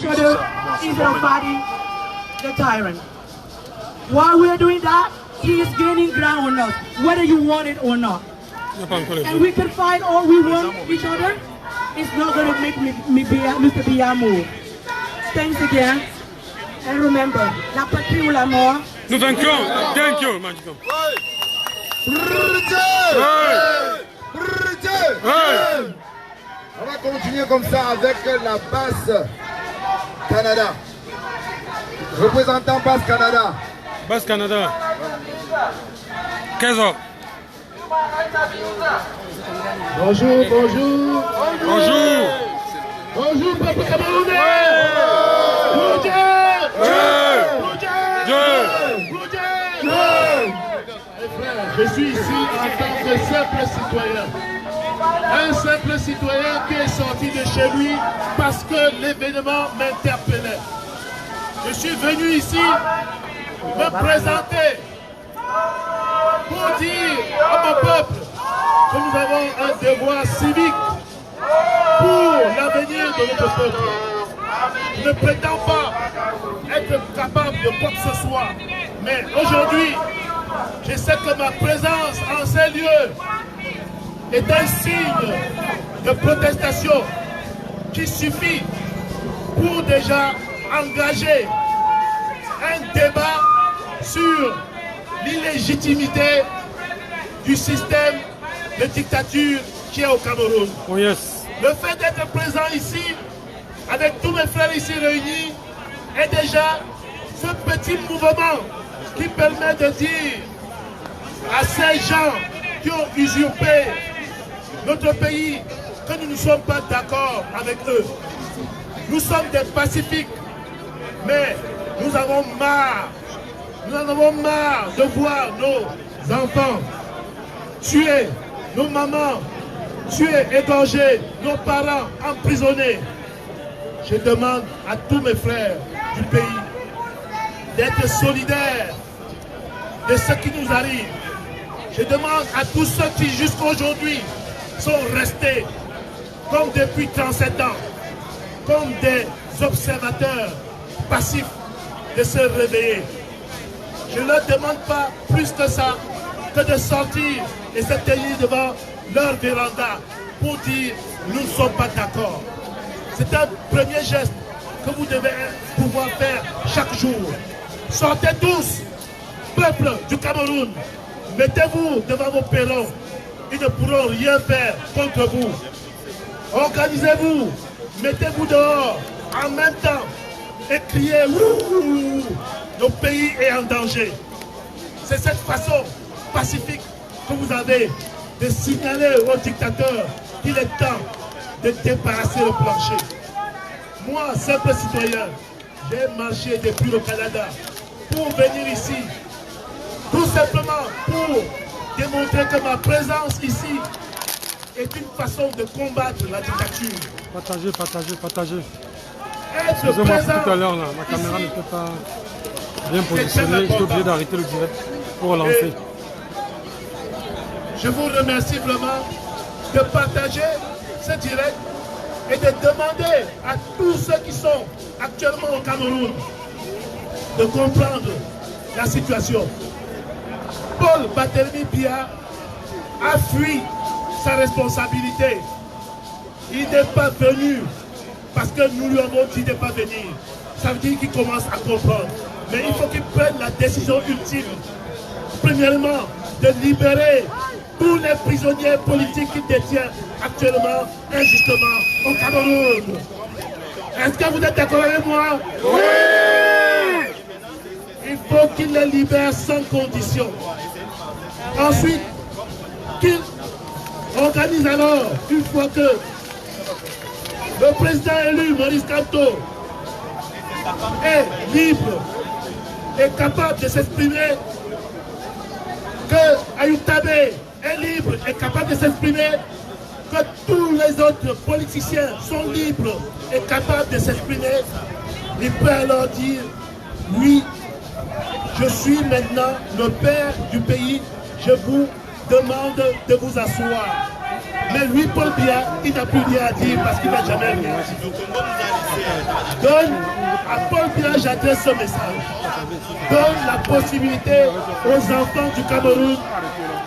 each other instead of fighting the tyrant. While we're doing that, he is gaining ground on us, whether you want it or not. And we can fight all we want each other. It's not going to make Mr. Biya move. Thanks again. And remember, la patrie ou la mort. Nous vaincrons. Thank you, Magico. On va continuer comme ça avec la Basse Canada. Représentant Basse Canada. Basse Canada. 15 ans. Bonjour, bonjour. Bonjour. Bonjour, peuple camerounais. Je suis ici en tant que simple citoyen. Un simple citoyen qui est sorti de chez lui parce que l'événement m'interpellait. Je suis venu ici me présenter pour dire à mon peuple que nous avons un devoir civique pour l'avenir de notre peuple. Je ne prétends pas être capable de quoi que ce soit, mais aujourd'hui, je sais que ma présence en ces lieux est un signe de protestation qui suffit pour déjà engager un débat sur l'illégitimité du système de dictature qui est au Cameroun. Oh yes. Le fait d'être présent ici, avec tous mes frères ici réunis, est déjà ce petit mouvement qui permet de dire à ces gens qui ont usurpé notre pays que nous ne sommes pas d'accord avec eux. Nous sommes des pacifiques, mais nous avons marre. Nous en avons marre de voir nos enfants tués, nos mamans tués, égorgés, nos parents emprisonnés. Je demande à tous mes frères du pays d'être solidaires de ce qui nous arrive. Je demande à tous ceux qui jusqu'à aujourd'hui sont restés comme depuis 37 ans, comme des observateurs passifs de se réveiller. Je ne leur demande pas plus que ça que de sortir et se tenir devant leur véranda pour dire nous ne sommes pas d'accord. C'est un premier geste que vous devez pouvoir faire chaque jour. Sortez tous, peuple du Cameroun, mettez-vous devant vos perrons. Ils ne pourront rien faire contre vous. Organisez-vous, mettez-vous dehors en même temps et criez ouh, notre pays est en danger. C'est cette façon pacifique que vous avez de signaler aux dictateurs qu'il est temps de débarrasser le plancher. Moi, simple citoyen, j'ai marché depuis le Canada pour venir ici, tout simplement pour démontrer que ma présence ici est une façon de combattre la dictature. Partagez. Être présent tout à l'heure, ma caméra n'était pas bien positionnée, j'étais obligé d'arrêter le direct pour relancer. Je vous remercie vraiment de partager ce direct et de demander à tous ceux qui sont actuellement au Cameroun de comprendre la situation. Paul Barthélémy Biya a fui sa responsabilité. Il n'est pas venu parce que nous lui avons dit de ne pas venir. Ça veut dire qu'il commence à comprendre. Mais il faut qu'il prenne la décision ultime. Premièrement, de libérer tous les prisonniers politiques qu'il détient actuellement, injustement, au Cameroun. Est-ce que vous êtes d'accord avec moi? Oui! Il faut qu'il les libère sans condition. Ensuite, qu'il organise alors, une fois que le président élu, Maurice Kamto, est libre et capable de s'exprimer, que Ayub Tabé est libre et capable de s'exprimer, que tous les autres politiciens sont libres et capables de s'exprimer, il peut alors dire, oui, je suis maintenant le père du pays, je vous demande de vous asseoir. Mais lui, Paul Biya, il n'a plus rien à dire parce qu'il n'a jamais rien. Donne à Paul Biya, j'adresse ce message. Donne la possibilité aux enfants du Cameroun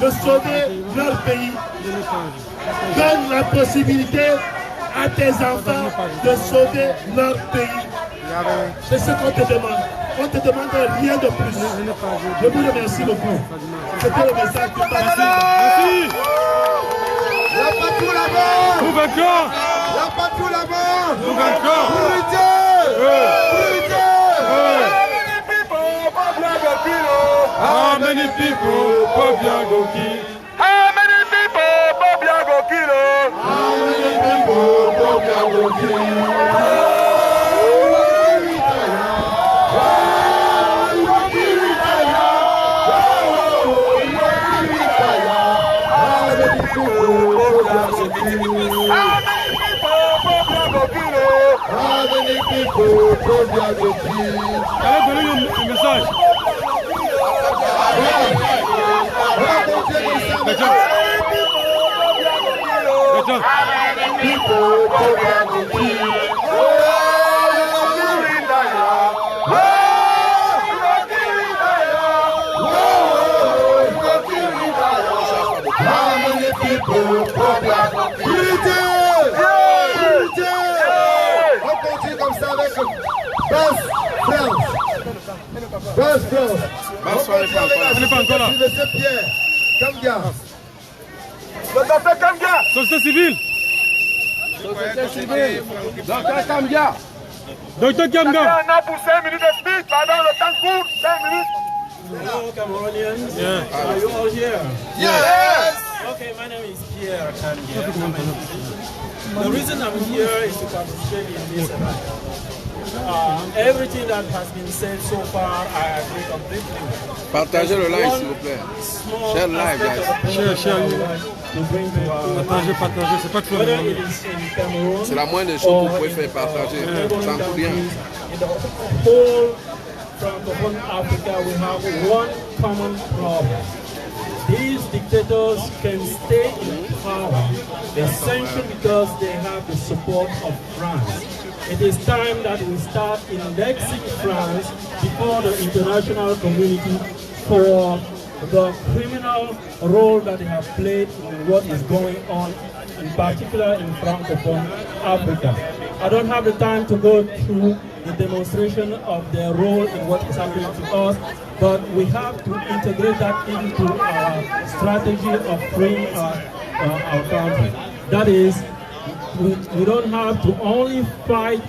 de sauver leur pays. Donne la possibilité à tes enfants de sauver leur pays. C'est ce qu'on te demande. On ne te demande rien de plus. Je vous remercie beaucoup. C'était le message du parti. Merci. La patrouille là-bas. Nous vainquons. La patrouille là-bas. Nous vainquons. How many people, Bob Yagoki? How many people, Bob Yagokilo? How many people, Bob Yagoki? Allez, donnez un message. On continue comme ça avec Bass France. Bass France. On n'est pas encore là. Monsieur Pierre Kamga. Le docteur Kamga. Société civile. Docteur Kamga. Docteur Kamga. On a pour 5 minutes de speech, pardon, le temps court, 5 minutes. Hello, Cameroonians. Yeah. Are you all here? Yes. Okay, my name is Pierre Kamga. The reason I'm here is to participate in this event. Everything that has been said so far, I agree completely. Partagez le live, s'il vous plaît. Share le live, guys. Partagez, c'est pas de faire. C'est la moindre des choses que vous pouvez faire, partager. Ça en coûte rien. In the whole Francophone Africa, we have one common problem. These dictators can stay in power essentially because they have the support of France. It is time that we start indexing France before the international community for the criminal role that they have played in what is going on, in particular in Francophone Africa. I don't have the time to go through the demonstration of their role in what is happening to us, but we have to integrate that into our strategy of freeing our country. That is, we don't have to only fight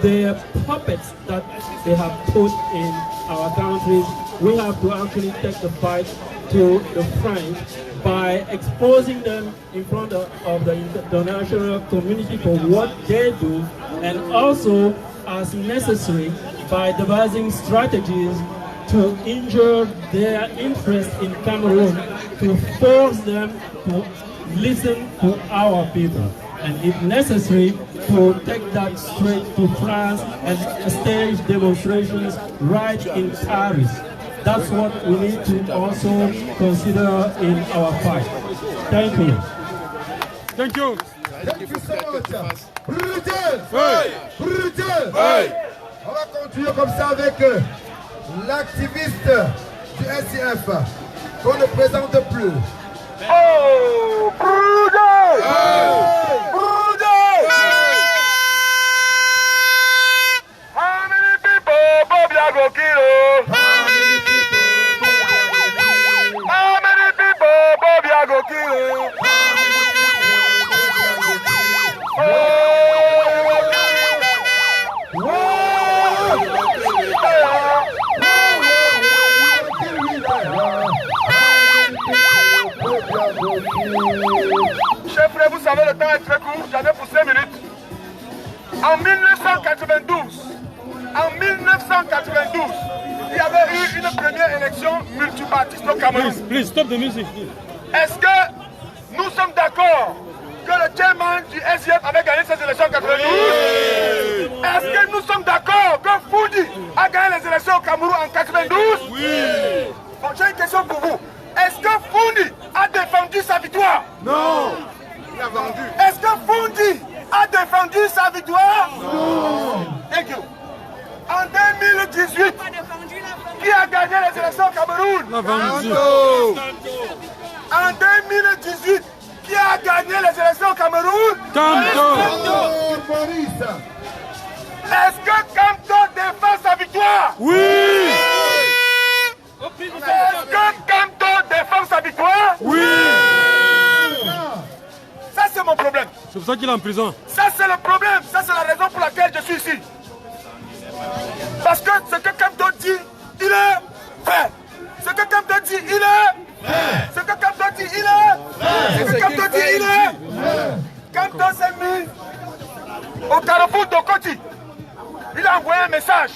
the puppets that they have put in our countries. We have to actually take the fight to the French by exposing them in front of the international community for what they do, and also, as necessary, by devising strategies to injure their interest in Cameroon, to force them to listen to our people, and if necessary, to take that straight to France and stage demonstrations right in Paris. That's what we need to also consider in our fight. Thank you. Thank you. Thank you so much. Brutal. Brutal. On va continuer comme ça avec l'activiste du SCF qu'on ne présente plus. Oh, Bruder! Bruder! How many people, Bob Yagokilo? How many people, Bob Yagokilo? Chef frère, vous savez, le temps est très court, j'en ai pour 5 minutes. En 1992, il y avait eu une première élection multipartiste au Cameroun. Please, stop the music. Est-ce que nous sommes d'accord que le chairman du SIF avait gagné ces élections en 92? Oui. Est-ce que nous sommes d'accord que Foudi a gagné les élections au Cameroun en 92? Oui. Bon, j'ai une question pour vous. Est-ce que Foudi a défendu sa victoire? Non. Il a vendu. Est-ce que Foudi a défendu sa victoire? Non. Thank you. En 2018, qui a gagné les élections au Cameroun? En 2018, qui a gagné les élections au Cameroun? Est-ce que Kamto défend sa victoire? Oui. Est-ce que Kamto défend sa victoire? Oui. Ça c'est mon problème. C'est pour ça qu'il est en prison. Ça c'est le problème. Ça c'est la raison pour laquelle je suis ici. Parce que ce que Kamto dit, il est fait. Ce que Kamto dit, il est fait. Ce que Kamto dit, il est fait. Ce que Kamto dit, il est fait. Kamto s'est mis au carrefour d'Okoti. Il a envoyé un message.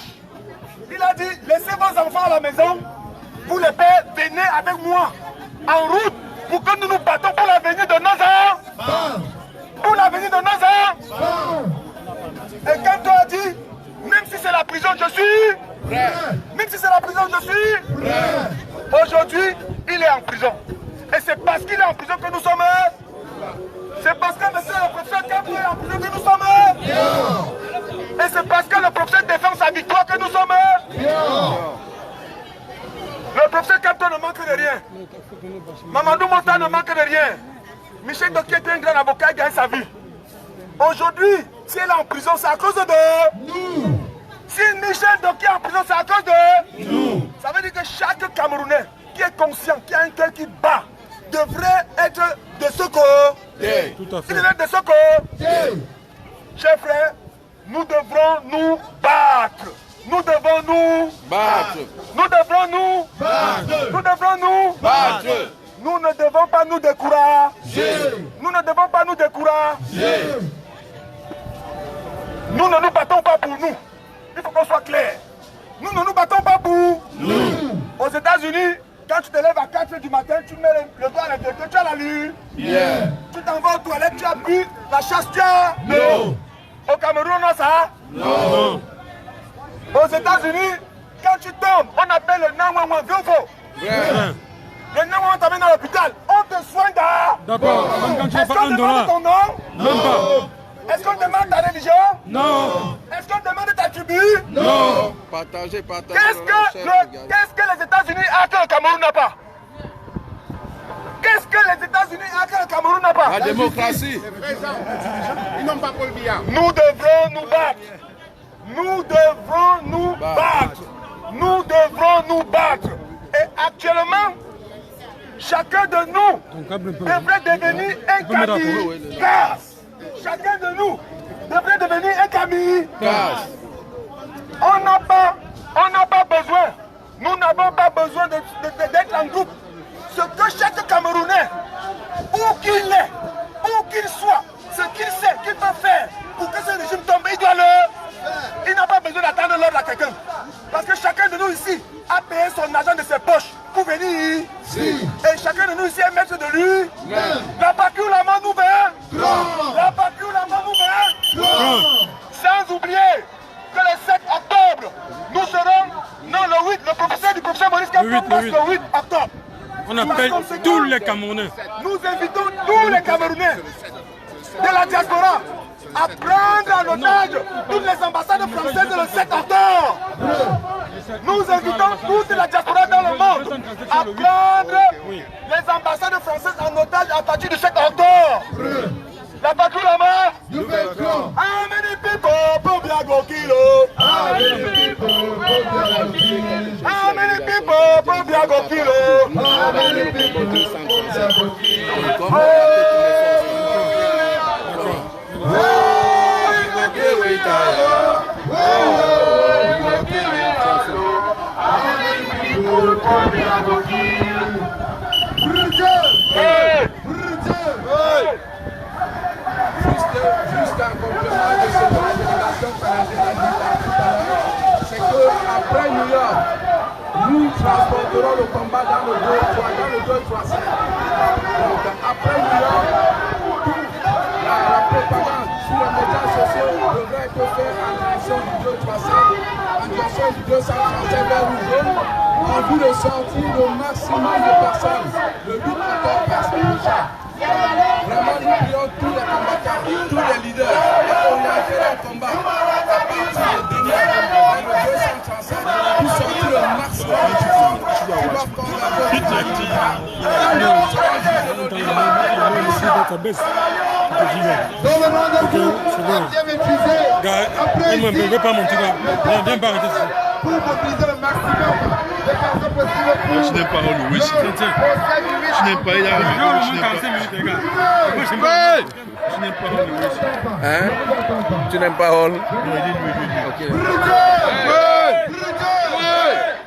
Il a dit, laissez vos enfants à la maison. Vous les pères, venez avec moi en route pour que nous nous battons pour l'avenir de nos enfants. Pour l'avenir de nos enfants. Et Kamto a dit, même si c'est la prison, je suis prêt. Même si c'est la prison, je suis prêt. Aujourd'hui, il est en prison. Et c'est parce qu'il est en prison que nous sommes. C'est parce que monsieur le professeur Kamto est en prison que nous sommes. Et c'est parce que le professeur défend sa victoire que nous sommes. Le professeur Kamto ne manque de rien. Mamadou Mota ne manque de rien. Michel Doki était un grand avocat, il gagne sa vie. Aujourd'hui, si elle est en prison, c'est à cause de nous. Si Michel Doki est en prison, c'est à cause de nous. Ça veut dire que chaque Camerounais qui est conscient, qui a un cœur qui bat, devrait être de ce côté. Tout à fait. Il devrait être de ce côté. Chers frères, nous devrons nous battre. Nous devons nous battre. Nous devrons nous battre. Nous devrons nous battre. Nous ne devons pas nous décourager. Nous ne devons pas nous décourager. Nous ne nous battons pas pour nous. Il faut qu'on soit clair. Nous ne nous battons pas pour nous. Aux États-Unis, quand tu te lèves à 4 h du matin, tu mets le doigt à l'intérieur, tu as la lune. Tu t'en vas aux toilettes, tu as bu la chasse, tu as. Non. Au Cameroun, on a ça? Non. Aux États-Unis, quand tu tombes, on appelle le 911. Vieux faux. Le 911 t'amène à l'hôpital. On te soigne d'abord. Est-ce qu'on demande ton nom? Non. Est-ce qu'on demande ta religion? Non. Est-ce qu'on demande ta tribu? Non. Partagez. Qu'est-ce que les États-Unis ont que le Cameroun n'a pas? Qu'est-ce que les États-Unis ont que le Cameroun n'a pas? La démocratie. Ils n'ont pas Paul Biya. Nous devrons nous battre. Nous devrons nous battre. Nous devrons nous battre. Et actuellement, chacun de nous devrait devenir un kamikaze. Chacun de nous devrait devenir un kamikaze. On n'a pas besoin. Nous n'avons pas besoin d'être en groupe. Ce que chaque Camerounais, où qu'il est, où qu'il soit, ce qu'il sait, qu'il peut faire pour que ce régime tombe, il doit le faire. Il n'a pas besoin d'attendre l'ordre à quelqu'un. Parce que chacun de nous ici a payé son argent de ses poches pour venir ici. Et chacun de nous ici est maître de lui. La PACU, la main ouverte. La PACU, la main ouverte. Sans oublier que le 7 octobre, nous serons, non le 8, le professeur du professeur Maurice Kamto passe le 8 octobre. On appelle tous les Camerounais. Nous invitons tous les Camerounais de la diaspora à prendre en otage toutes les ambassades françaises le 7 octobre. Nous invitons toute la diaspora dans le monde à prendre les ambassades françaises en otage à partir du 7 octobre. La patrouille la main. How many people pour bien go kilo? How many people pour bien go kilo? How many people pour bien go kilo? Juste un complément de ce que la délégation canadienne a dit tout à l'heure, c'est qu'après New York, nous transporterons le combat dans le 2-3-5. Donc après New York, la propagande sur les médias sociaux devrait être faite en direction du 2-3-5, en direction du 235 vers Rougeau, en vue de sortir le maximum de personnes le 8 octobre à Saint-Richard. Vraiment, nous prions tous les combattants, tous les leaders, et orienter le combat à partir de dernier combat, le 235, pour sortir le maximum de gens qui doivent combattre. Dans le rendez-vous, bien maîtrisé. Après, ne veux pas monter là. Viens pas arrêter ça. Pour mobiliser le maximum de personnes possibles pour... Je n'aime pas Louis. Je n'aime pas, il a Je n'aime pas Louis. Hein? Tu n'aimes pas Hall? Non, il dit Louis. Ok.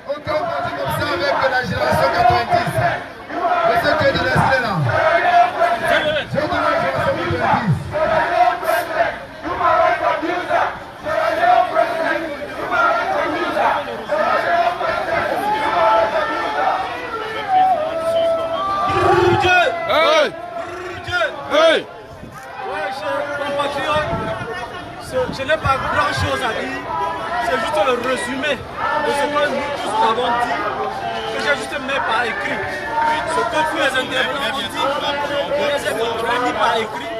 On continue comme ça avec la génération 90. Monsieur Dieu de l'Est là. J'ai de la génération 90. Hey! Hey! Ouais, chers compatriotes, je n'ai pas grand chose à dire, c'est juste le résumé de ce que nous tous avons dit, que j'ai juste mis par écrit. Ce que tous les intervenants ont dit, je les ai mis par écrit,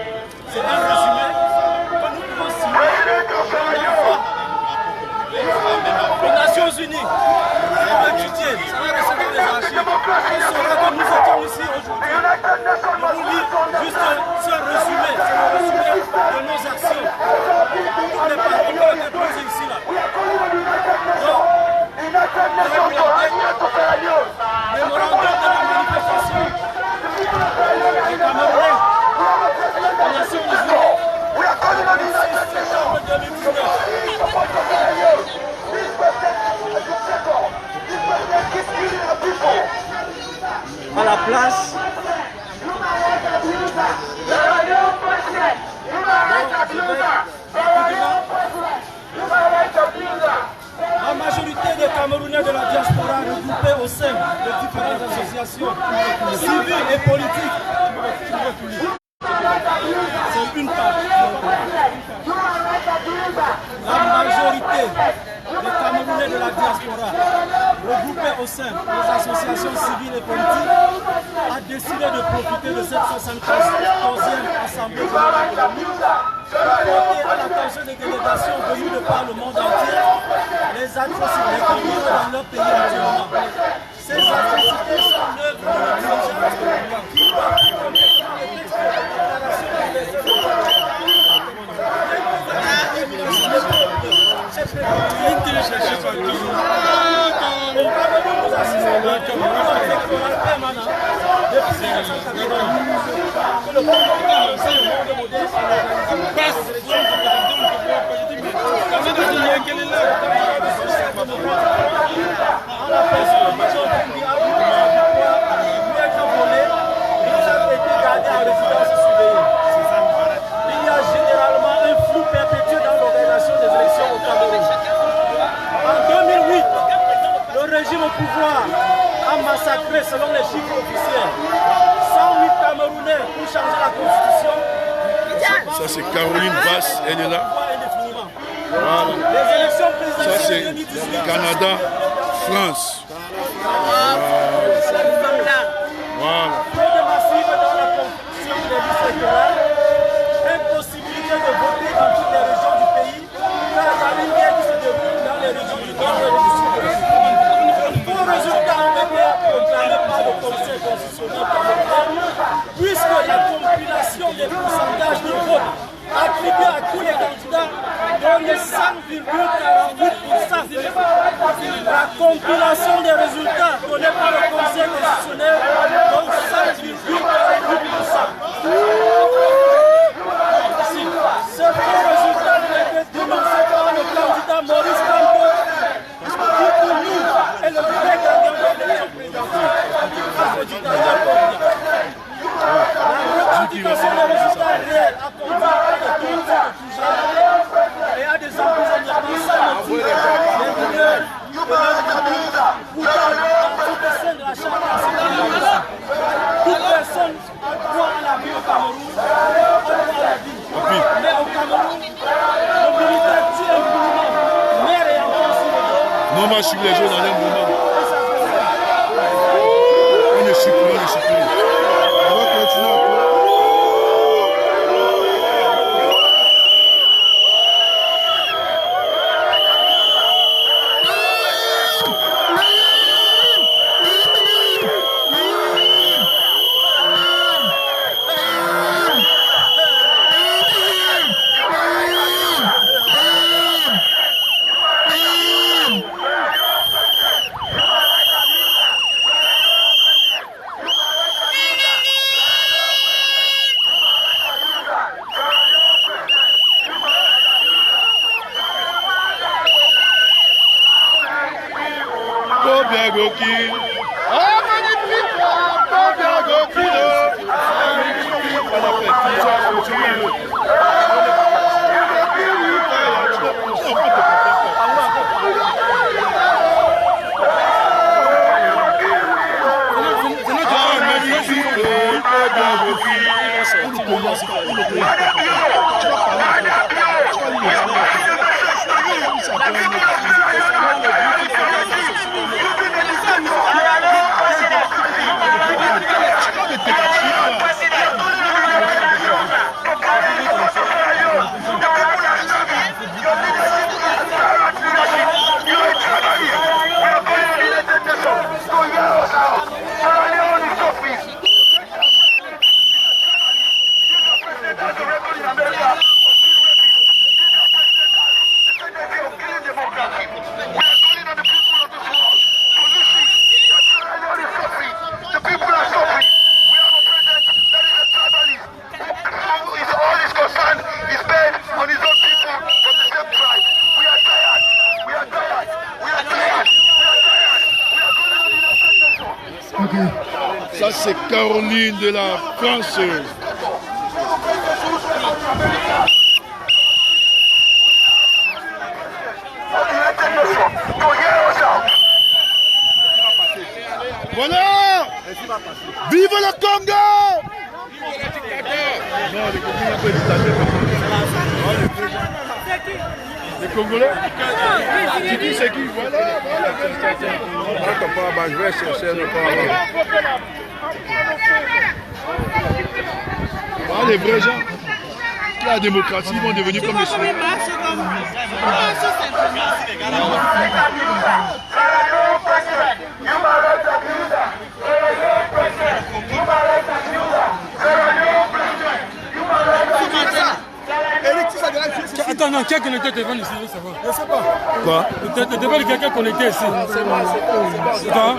c'est un résumé que nous pouvons signer aux Nations Unies. Ça va étudier, ça va rester dans les archives. On saura que nous étions ici aujourd'hui. Je vous lis juste ce résumé, c'est le résumé de nos actions. Toutes les paroles qui ont été posées ici là. Donc, mémorandum de la manifestation. Les Camerounais, les Nations Unies, 26 septembre 2019. À la place la majorité des Camerounais de la diaspora regroupés au sein de différentes associations civiles et politiques. C'est une part. La majorité des Camerounais de la diaspora regroupés au sein des associations civiles et politiques a décidé de profiter de cette 74e Assemblée générale de l'ONU pour porter à l'attention des délégations venues de par le monde entier les atrocités commises dans leur pays actuellement. Ces atrocités sont l'œuvre de l'intelligence qui doit complètement le texte de la déclaration universelle des droits de l'homme. Nous assistons à un électoral permanent depuis 1992 que le Congrès au sein du monde moderne s'est en la personne de Major Boundi a voulu être volé et il a été gardé en résidence surveillée. Il y a généralement un flou perpétué dans l'organisation des élections au Cameroun. En 2008, le régime au pouvoir a massacré, selon les chiffres officiels, 108 Camerounais pour changer la constitution. Ça c'est Caroline Basse, elle est là. Voilà. Les élections Ça présidentielles c'est 2018. Canada, France. Voilà. Fraude massive dans la constitution des listes électorales. Impossibilité de voter dans toutes les régions du pays, car la ligne qui se déroule dans les régions du nord et du sud. Vos résultats ont été proclamés par le Conseil constitutionnel camerounais, puisque la compilation des pourcentages de vote attribués à tous les candidats donne 5,48%. La compilation des résultats donnés par le Conseil constitutionnel donne 5,48%. Ce faux résultat a été dénoncé par le candidat Maurice Kamto, qui pour nous est le vrai gardien de l'élection présidentielle. La rectification des résultats réels a conduit à des comptes de tout genre et à des emprisonnements sans motif. Les mineurs de leur famille, pourtant dans tout le sein de la charte constitutionnelle, toute personne a droit à la vie au Cameroun, a droit à la vie. Mais au Cameroun, le militaire tue impunément, mère et enfant sur le dos. Non, moi je suis les gens dans un moment. On est chipé, on est chipé. On va continuer un peu. Combien Goki? Ah, magnifique! Combien Goki? Ça c'est Caroline de la France. Voilà. Vive le Congo. Les Congolais. C'est qui? Voilà. Je vais chercher le les vrais gens. La démocratie, ils vont devenir comme les Chinois. Attends, non, qui a connecté le téléphone ici? Je ne sais pas. Quoi? Le téléphone de quelqu'un connecté ici. C'est toi?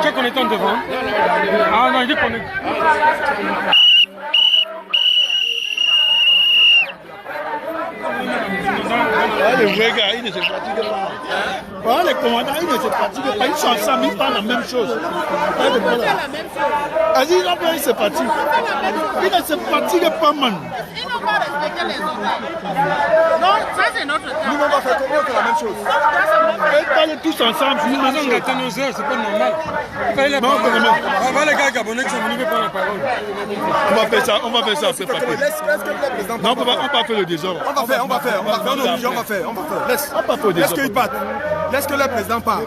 Qui a connecté ton téléphone? Ah non, il dit connecté. Les vrais gars, ils ne se fatiguent pas. Voilà, les commandants, ils ne se fatiguent pas. Ils sont ensemble, ils parlent la même chose. Ils ont bien, ils se fatiguent. Ils ne se fatiguent pas, man. Ils n'ont pas respecté les autres. Non, ça c'est notre temps. Nous, on va faire la même chose. Ils parlent tous ensemble. Maintenant, on attend nos heures, c'est pas normal. Voilà les gars gabonais qui sont venus prendre la parole. On va faire ça après papier. Non, on va pas faire le désordre. On va faire. On va faire. Laisse qu'ils battent. Laisse que le président parle.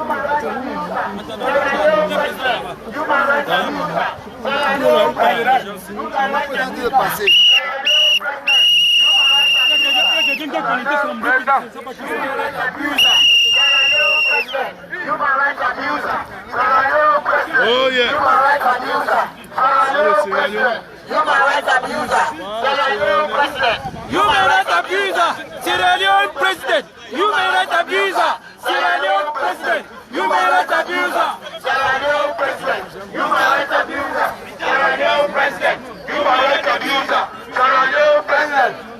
Oh yeah. Human rights abuser. Human rights abuser. Sierra Leone president. Human rights abuser. Sierra Leone president. Human rights abuser. Sierra Leone president. Human rights abuser. Sierra Leone president. Human rights abuser. Sierra Leone president.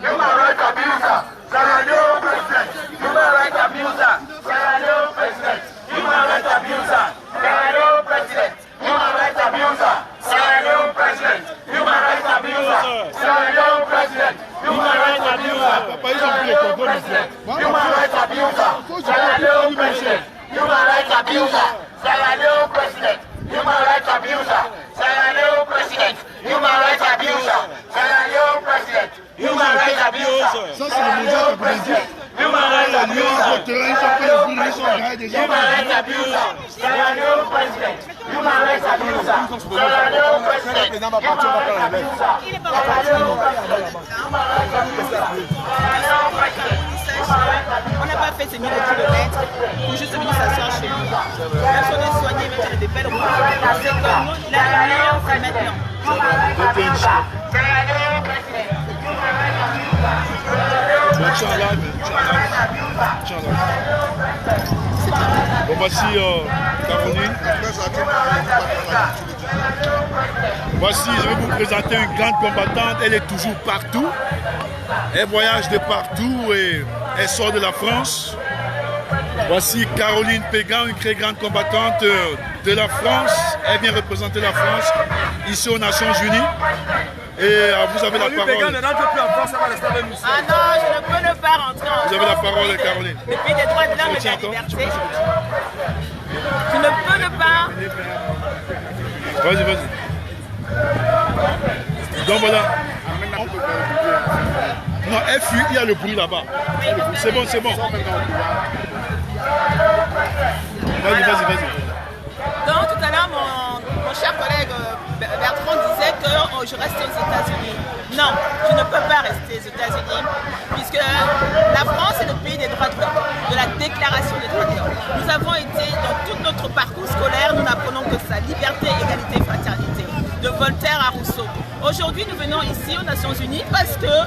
Human rights abuser. Sierra Leone president. Human rights abuser. Sierra Leone president. Human rights abuser. Sierra Leone president. Human rights abuser. Sierra Leone president. Human rights abuser. Sierra Leone president. Human rights abuser. Human rights abuser. Sierra Leone president. Human rights abuser. Sierra Leone president. Human rights abuser. Sierra Leone president. Human rights abuser. Sierra Leone president. Human rights abuser. Ça c'est le mondial de Brésil. Human rights abuser. Human rights abuser. Sierra Leone president. Human rights abuser. Sierra Leone president. Human rights abuser. On n'a pas fait ces 1000 kilomètres pour juste venir s'asseoir chez nous. Personne n'est soigné, même si des belles routes. C'est comme la meilleure, c'est maintenant. Bon, voici Caroline. Voici, je vais vous présenter une grande combattante. Elle est toujours partout. Elle voyage de partout et elle sort de la France. Voici Caroline Pégan, une très grande combattante de la France. Elle vient représenter la France ici aux Nations Unies. Et vous avez la parole. Pégan ne rentre plus en France, ça va rester avec nous. Ah non, je ne peux ne pas rentrer en France. Vous avez la parole, Caroline. Depuis des droits de l'homme et de la liberté. Je ne peux ne pas. Vas-y, vas-y. Donc voilà. Non, elle fuit, il y a le bruit là-bas. C'est bon, c'est bon. Vas-y, vas-y, vas-y. Donc tout à l'heure, mon cher collègue Bertrand disait que je restais aux États-Unis. Non, je ne peux pas rester aux États-Unis, puisque la France est le pays des droits de l'homme, de la déclaration des droits de l'homme. Nous avons été, dans tout notre parcours scolaire, nous n'apprenons que ça, liberté, égalité, fraternité, de Voltaire à Rousseau. Aujourd'hui, nous venons ici aux Nations Unies parce que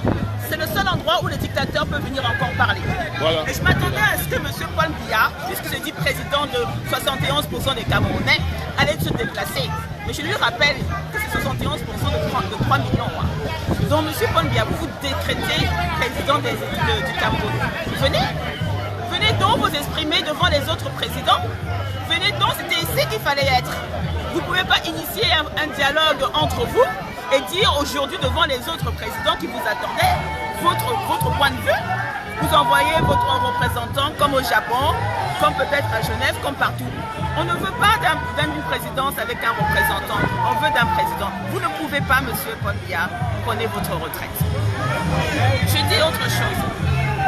c'est le seul endroit où les dictateurs peuvent venir encore parler. Voilà. Et je m'attendais à ce que M. Paul Biya, puisque je dis président de 71% des Camerounais, allait se déplacer. Mais je lui rappelle que c'est 71% de 3 millions. Donc M. Paul Biya, vous vous décrétez président du Cameroun. Venez donc vous exprimer devant les autres présidents. Venez donc, c'était ici qu'il fallait être. Vous ne pouvez pas initier un dialogue entre vous et dire aujourd'hui devant les autres présidents qui vous attendaient votre point de vue. Vous envoyez votre représentant comme au Japon, comme peut-être à Genève, comme partout. On ne veut pas d'une présidence avec un représentant, on veut d'un président. Vous ne pouvez pas, M. Paul Biya, prenez votre retraite. Je dis autre chose.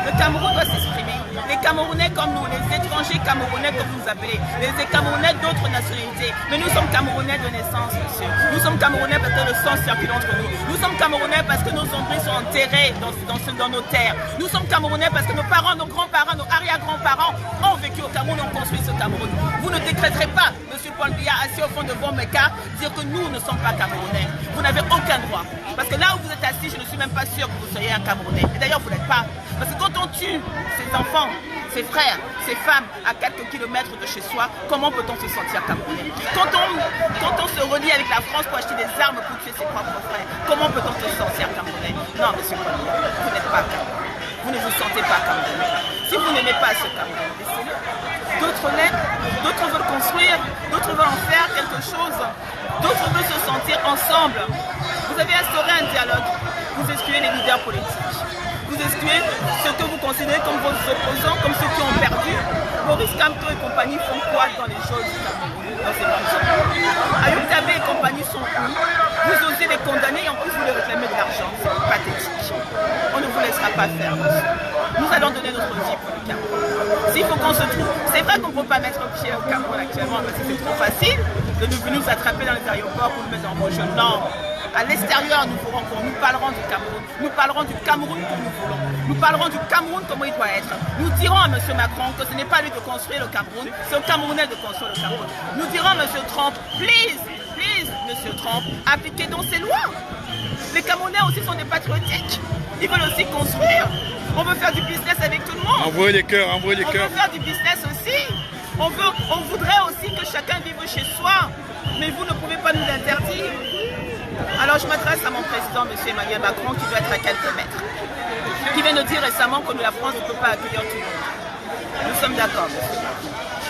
Le Cameroun doit s'exprimer. Les Camerounais comme nous, les étrangers Camerounais comme vous appelez, les Camerounais d'autres nationalités. Mais nous sommes Camerounais de naissance, monsieur. Nous sommes Camerounais parce que le sang circule entre nous. Nous sommes Camerounais parce que nos ombris sont enterrés dans nos terres. Nous sommes Camerounais parce que nos parents, nos grands-parents, nos arrière-grands-parents ont vécu au Cameroun, ont construit ce Cameroun. Vous ne décréterez pas, monsieur Paul Biya, assis au fond de vos mécas, dire que nous ne sommes pas Camerounais. Vous n'avez aucun droit. Parce que là où vous êtes assis, je ne suis même pas sûr que vous soyez un Camerounais. Et d'ailleurs, vous n'êtes pas. Parce que quand on tue ses enfants, ses frères, ses femmes à quelques kilomètres de chez soi, comment peut-on se sentir Camerounais? Quand on se relie avec la France pour acheter des armes pour tuer ses propres frères, comment peut-on se sentir Camerounais? Non, monsieur Paul Biya, vous n'êtes pas Camerounais. Vous ne vous sentez pas Camerounais. Si vous n'aimez pas ce Cameroun, laissez-le. D'autres l'aiment, d'autres veulent construire, d'autres veulent en faire quelque chose, d'autres veulent se sentir ensemble. Vous avez instauré un dialogue, vous excluez les leaders politiques. Vous excluez ceux que vous considérez comme vos opposants, comme ceux qui ont perdu. Maurice Kamto et compagnie font quoi dans les choses du Cameroun? Ayoub Tabé et compagnie sont où? Vous osez les condamner et en plus vous les réclamez de l'argent. C'est pathétique. On ne vous laissera pas faire, monsieur. Nous allons donner notre vie pour le Cameroun. S'il faut qu'on se trouve, c'est vrai qu'on ne peut pas mettre pied au Cameroun actuellement parce que c'est trop facile de nous attraper dans les aéroports pour nous mettre en motion. Non. À l'extérieur, nous parlerons du Cameroun. Nous parlerons du Cameroun que nous voulons. Nous parlerons du Cameroun comme il doit être. Nous dirons à M. Macron que ce n'est pas lui de construire le Cameroun, c'est aux Camerounais de construire le Cameroun. Nous dirons à M. Trump, please, M. Trump, appliquez donc ces lois. Les Camerounais aussi sont des patriotiques. Ils veulent aussi construire. On veut faire du business avec tout le monde. Envoyez les cœurs, envoyez les cœurs. On veut faire du business aussi. On voudrait aussi que chacun vive chez soi. Mais vous ne pouvez pas nous l'interdire. Alors je m'adresse à mon président, M. Emmanuel Macron, qui doit être à quelques mètres, qui vient de dire récemment que la France ne peut pas accueillir tout le monde. Nous sommes d'accord.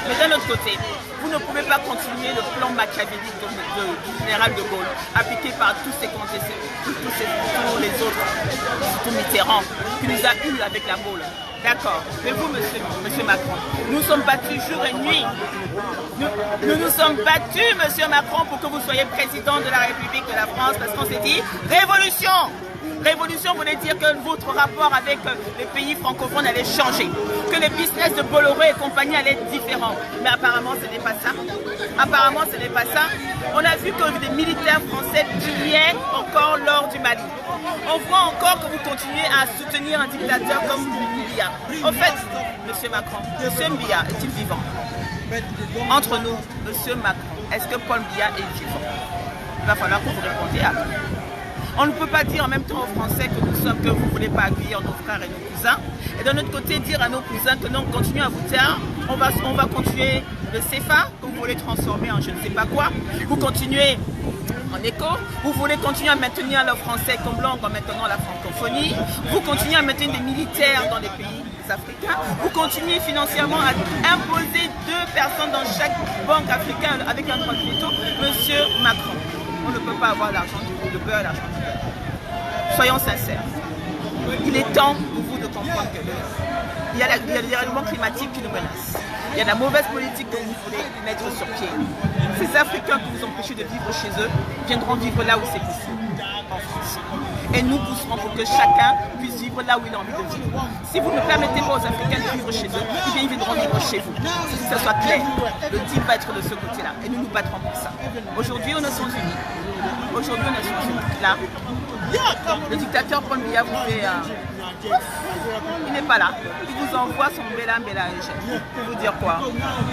Mais d'un autre côté, vous ne pouvez pas continuer le plan machiavélique du général de Gaulle, appliqué par tous les autres, surtout Mitterrand, qui nous a eu avec la Gaule. D'accord. Mais vous, monsieur Macron, nous sommes battus jour et nuit. Nous nous sommes battus, monsieur Macron, pour que vous soyez président de la République de la France, parce qu'on s'est dit révolution. Révolution voulait dire que votre rapport avec les pays francophones allait changer, que les business de Bolloré et compagnie allaient être différents. Mais apparemment, ce n'est pas ça. Apparemment, ce n'est pas ça. On a vu que des militaires français pillaient encore l'or du Mali. On voit encore que vous continuez à soutenir un dictateur comme Biya. En fait, monsieur Macron, monsieur Biya est-il vivant? Entre nous, monsieur Macron, est-ce que Paul Biya est vivant? Il va falloir que vous répondiez à nous. On ne peut pas dire en même temps aux Français que vous ne voulez pas accueillir nos frères et nos cousins. Et d'un autre côté, dire à nos cousins que non, continuez à vous taire. On va continuer le CFA, que vous voulez transformer en je ne sais pas quoi. Vous continuez en écho. Vous voulez continuer à maintenir le français comme langue en maintenant la francophonie. Vous continuez à maintenir des militaires dans les pays Africains. Vous continuez financièrement à imposer 2 personnes dans chaque banque africaine avec un droit de veto. Monsieur Macron, on ne peut pas avoir l'argent du beurre, l'argent du beurre. Soyons sincères. Il est temps pour vous de comprendre que il y a le dérèglement climatique qui nous menace. Il y a la mauvaise politique que vous voulez mettre sur pied. Ces Africains qui vous empêchez de vivre chez eux viendront vivre là où c'est possible, en France. Et nous pousserons pour que chacun puisse vivre là où il a envie de vivre. Si vous ne permettez pas aux Africains de vivre chez eux, ils viendront vivre chez vous. Que ce soit clair, le deal va être de ce côté-là. Et nous nous battrons pour ça. Aujourd'hui, aux Nations Unies, là, le dictateur Paul Biya vous fait... il n'est pas là. Il vous envoie son Bella pour vous dire quoi?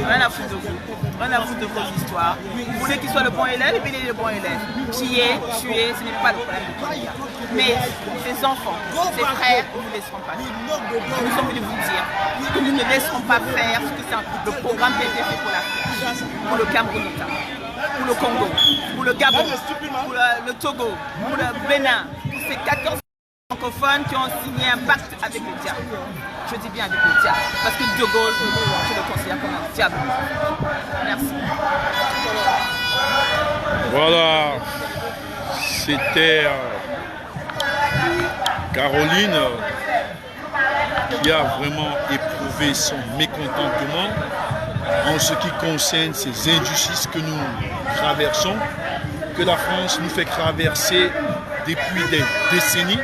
Rien à foutre de vous. Rien à foutre de vos histoires. Vous voulez qu'il soit le bon élève, et bien il est le bon élève. Tuer, ce n'est pas le problème de Paul Biya. Mais ses enfants, ses frères, nous ne laisserons pas faire. Nous sommes venus vous dire que nous ne laisserons pas faire ce que c'est le programme qui a été fait pour l'Afrique, pour le Cameroun notamment, pour le Congo, pour le Gabon, pour le Togo, pour le Bénin, pour ces 14 francophones qui ont signé un pacte avec le diable. Je dis bien avec le diable, parce que De Gaulle, je le considère comme un diable. Merci. Voilà, c'était Caroline qui a vraiment éprouvé son mécontentement en ce qui concerne ces injustices que nous traversons, que la France nous fait traverser depuis des décennies.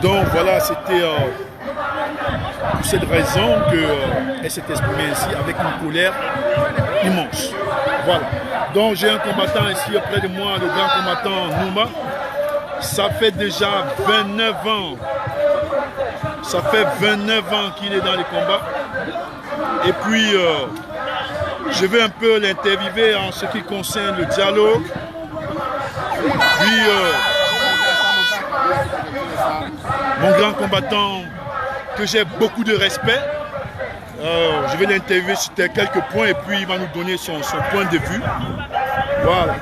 Donc voilà, c'était pour cette raison qu'elle s'est exprimée ainsi avec une colère immense. Voilà. Donc j'ai un combattant ici auprès de moi, le grand combattant Nouma. Ça fait déjà 29 ans. Ça fait 29 ans qu'il est dans les combats. Et puis, je vais un peu l'interviewer en ce qui concerne le dialogue. Puis, mon grand combattant, que j'ai beaucoup de respect, je vais l'interviewer sur quelques points et puis il va nous donner son point de vue. Voilà.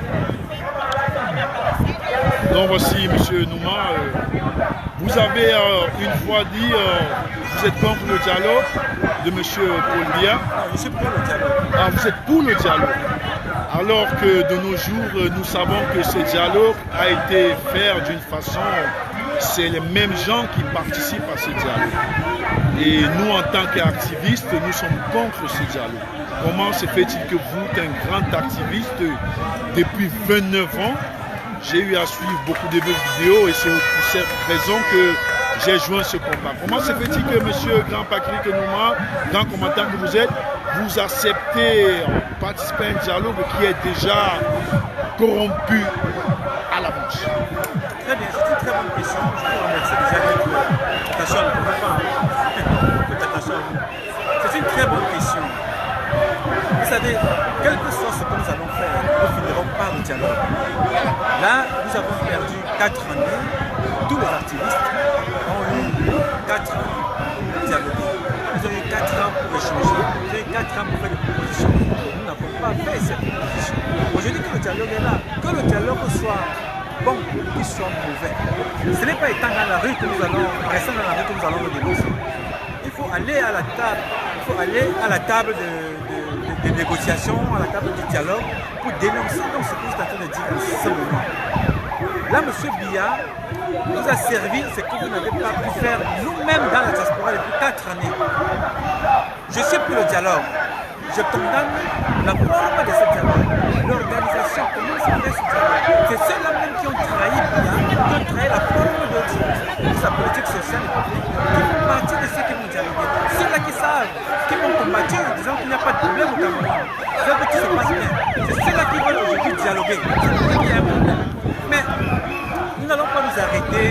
Donc voici M. Nouma. Vous avez une fois dit, vous êtes contre le dialogue de M. Paul Biya. Je suis pour le dialogue. Ah, vous êtes pour le dialogue. Alors que de nos jours, nous savons que ce dialogue a été fait d'une façon, c'est les mêmes gens qui participent à ce dialogue. Et nous, en tant qu'activistes, nous sommes contre ce dialogue. Comment se fait-il que vous, un grand activiste, depuis 29 ans, j'ai eu à suivre beaucoup de vos vidéos et c'est pour cette raison que j'ai joint ce combat. Comment se fait-il que M. Grand Patrick Nouma, grand combattant que vous êtes, vous acceptez de participer à un dialogue qui est déjà corrompu à la bouche? Très bien, c'est une très bonne question. Je vous remercie déjà d'être attention à vous. C'est une très bonne question. Vous savez, quel que soit ce que nous allons faire, nous finirons par le dialogue. Là, nous avons perdu 4 années. Tous les activistes ont eu 4 ans pour dialoguer. Nous avons eu 4 ans pour échanger. Nous avons eu 4 ans pour faire des propositions. Nous n'avons pas fait cette proposition. Aujourd'hui, que le dialogue est là. Que le dialogue soit bon ou qu'il soit mauvais. Ce n'est pas étant dans la rue que nous allons, restant dans la rue que nous allons le dénoncer. Il faut aller à la table. Il faut aller à la table des négociations, à la table du dialogue pour dénoncer donc, ce que vous êtes en train de dire en ce moment. Là, M. Biya nous a servi ce que vous n'avez pas pu faire nous-mêmes dans la diaspora depuis 4 années. Je suis pour le dialogue. Je condamne la forme de ce dialogue. L'organisation, comment se fait ce dialogue? C'est ceux-là même qui ont trahi Biya, qui ont trahi la forme de sa politique sociale qui font partie de ceux qui vont dialoguer. Ceux-là qui savent, qui vont combattre en disant qu'il n'y a pas de problème au Cameroun. C'est que tout se passe bien. C'est ceux-là qui veulent aujourd'hui dialoguer. C'est pour ça qu'il y a un problème. Mais nous n'allons pas nous arrêter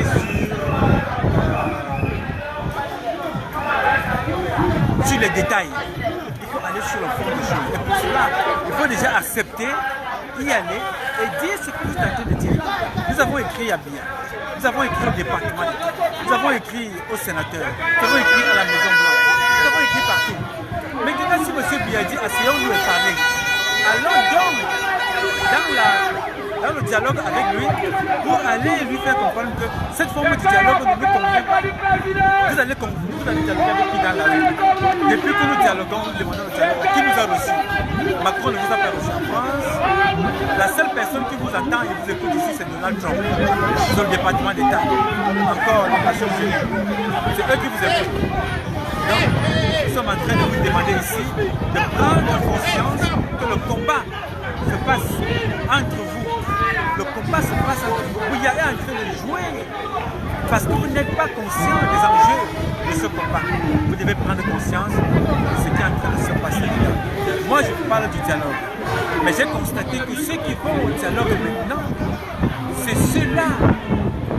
sur les détails. Il faut aller sur le fond des choses. Et pour cela, il faut déjà accepter, y aller et dire ce que vous êtes en train de dire. Nous avons écrit à Biya. Nous avons écrit au département d'État. Nous avons écrit au sénateur. Nous avons écrit à la Maison Blanche. Nous avons écrit partout. Maintenant, si M. Biya dit asseyons-nous et parlez, allons donc dans le dialogue avec lui pour aller lui faire comprendre que cette forme de dialogue ne nous convient pas. Vous allez dialoguer avec qui dans la rue. Depuis que nous dialoguons, nous demandons le dialogue. Qui nous a reçus? Macron ne vous a pas reçu en France. La seule personne qui vous attend et vous écoute ici, c'est Donald Trump, dans le département d'État. Encore les Nations Unies. C'est eux qui vous écoutent. Donc, nous sommes en train de vous demander ici de prendre conscience que le combat se passe entre vous. Le combat se passe entre vous. Vous y allez en train de jouer parce que vous n'êtes pas conscient des enjeux de ce combat. Vous devez prendre conscience de ce qui est en train de se passer. Moi, je vous parle du dialogue. Mais j'ai constaté que ceux qui vont au dialogue maintenant, c'est ceux-là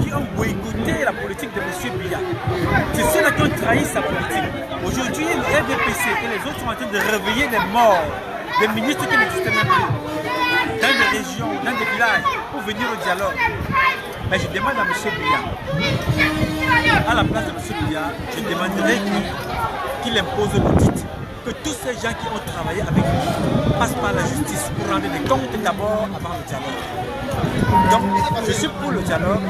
qui ont boycotté la politique de M. Biya. C'est ceux-là qui ont trahi sa politique. Aujourd'hui, le RDPC et les autres sont en train de réveiller les morts, des ministres qui n'existaient même plus, dans des régions, dans des villages, pour venir au dialogue. Mais je demande à M. Biya, à la place de M. Biya, je demanderai qu'il impose l'audit. Que tous ces gens qui ont travaillé avec lui passent par la justice pour rendre des comptes d'abord avant le dialogue. Donc, je suis pour le dialogue,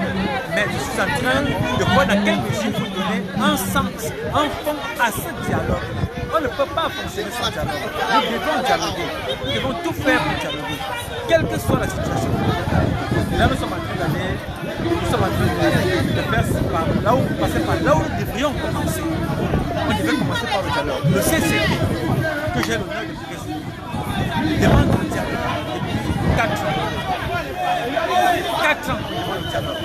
mais je suis en train de voir dans quelle mesure vous donnez un sens, un fond à ce dialogue. On ne peut pas fonctionner sans dialogue. Nous devons dialoguer. Nous devons tout faire pour dialoguer. Quelle que soit la situation. Là, nous sommes en train d'aller, nous sommes en train de faire par là où vous passez par là où nous devrions commencer. On devait commencer par le dialogue. Le CCP, que j'ai l'honneur de présider, demande le dialogue depuis 4 ans. 4 ans pour le dialogue.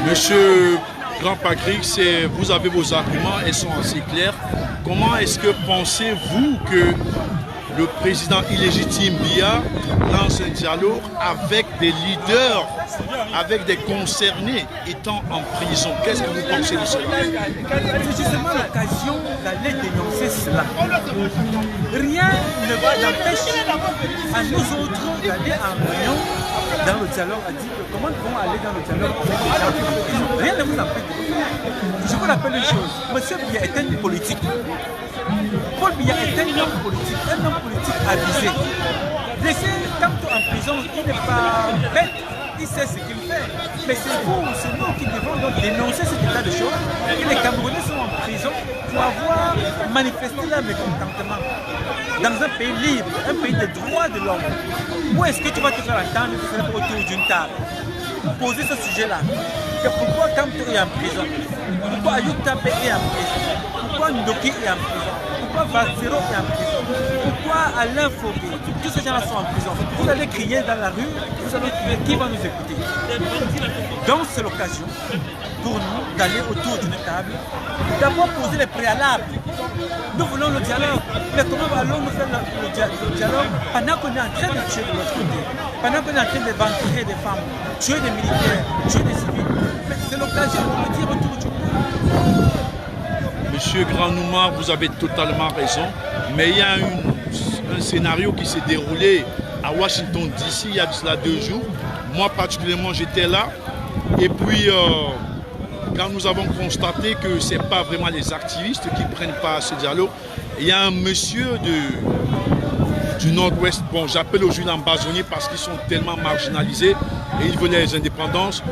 Monsieur Grand Patrick, vous avez vos arguments, ils sont assez clairs. Comment est-ce que pensez-vous que le président illégitime Biya lance un dialogue avec des leaders, avec des concernés étant en prison? Qu'est-ce que vous pensez de cela? C'est justement l'occasion d'aller dénoncer cela. Rien ne va empêcher à nous autres d'aller en réunion dans le dialogue, à dire que comment nous pouvons aller dans le dialogue avec les gens qui sont en prison. Rien ne vous empêche de le faire. Je vous rappelle une chose, M. Biya est un politique. Paul Biya est un homme politique avisé. Laissez Kamto en prison, il n'est pas bête, il sait ce qu'il fait. Mais c'est nous qui devons donc dénoncer cet état de choses. Et les Camerounais sont en prison pour avoir manifesté leur mécontentement. Dans un pays libre, un pays des droits de l'homme, où est-ce que tu vas te faire entendre autour d'une table? Poser ce sujet-là. Pourquoi Kamto est en prison? Pourquoi Ayub Tape est en prison? Pourquoi Ndoki est en prison? Pourquoi Vazero est en prison? Pourquoi Alain Fogé? Tous ces gens-là sont en prison. Vous allez crier dans la rue, vous allez crier, qui va nous écouter? Donc c'est l'occasion pour nous d'aller autour d'une table, d'abord poser les préalables. Nous voulons le dialogue, mais comment allons-nous faire le dialogue pendant qu'on est en train de tuer de l'autre côté, pendant qu'on est en train d'éventrer des femmes, tuer des militaires, tuer des civils? Mais c'est l'occasion de le dire autour du monde. Monsieur Grand Nouma, vous avez totalement raison, mais il y a un scénario qui s'est déroulé à Washington DC il y a de cela 2 jours. Moi particulièrement j'étais là, et puis quand nous avons constaté que ce n'est pas vraiment les activistes qui prennent part à ce dialogue, il y a un monsieur du Nord-Ouest, bon j'appelle aujourd'hui l'Ambazonie parce qu'ils sont tellement marginalisés et ils veulent les indépendances,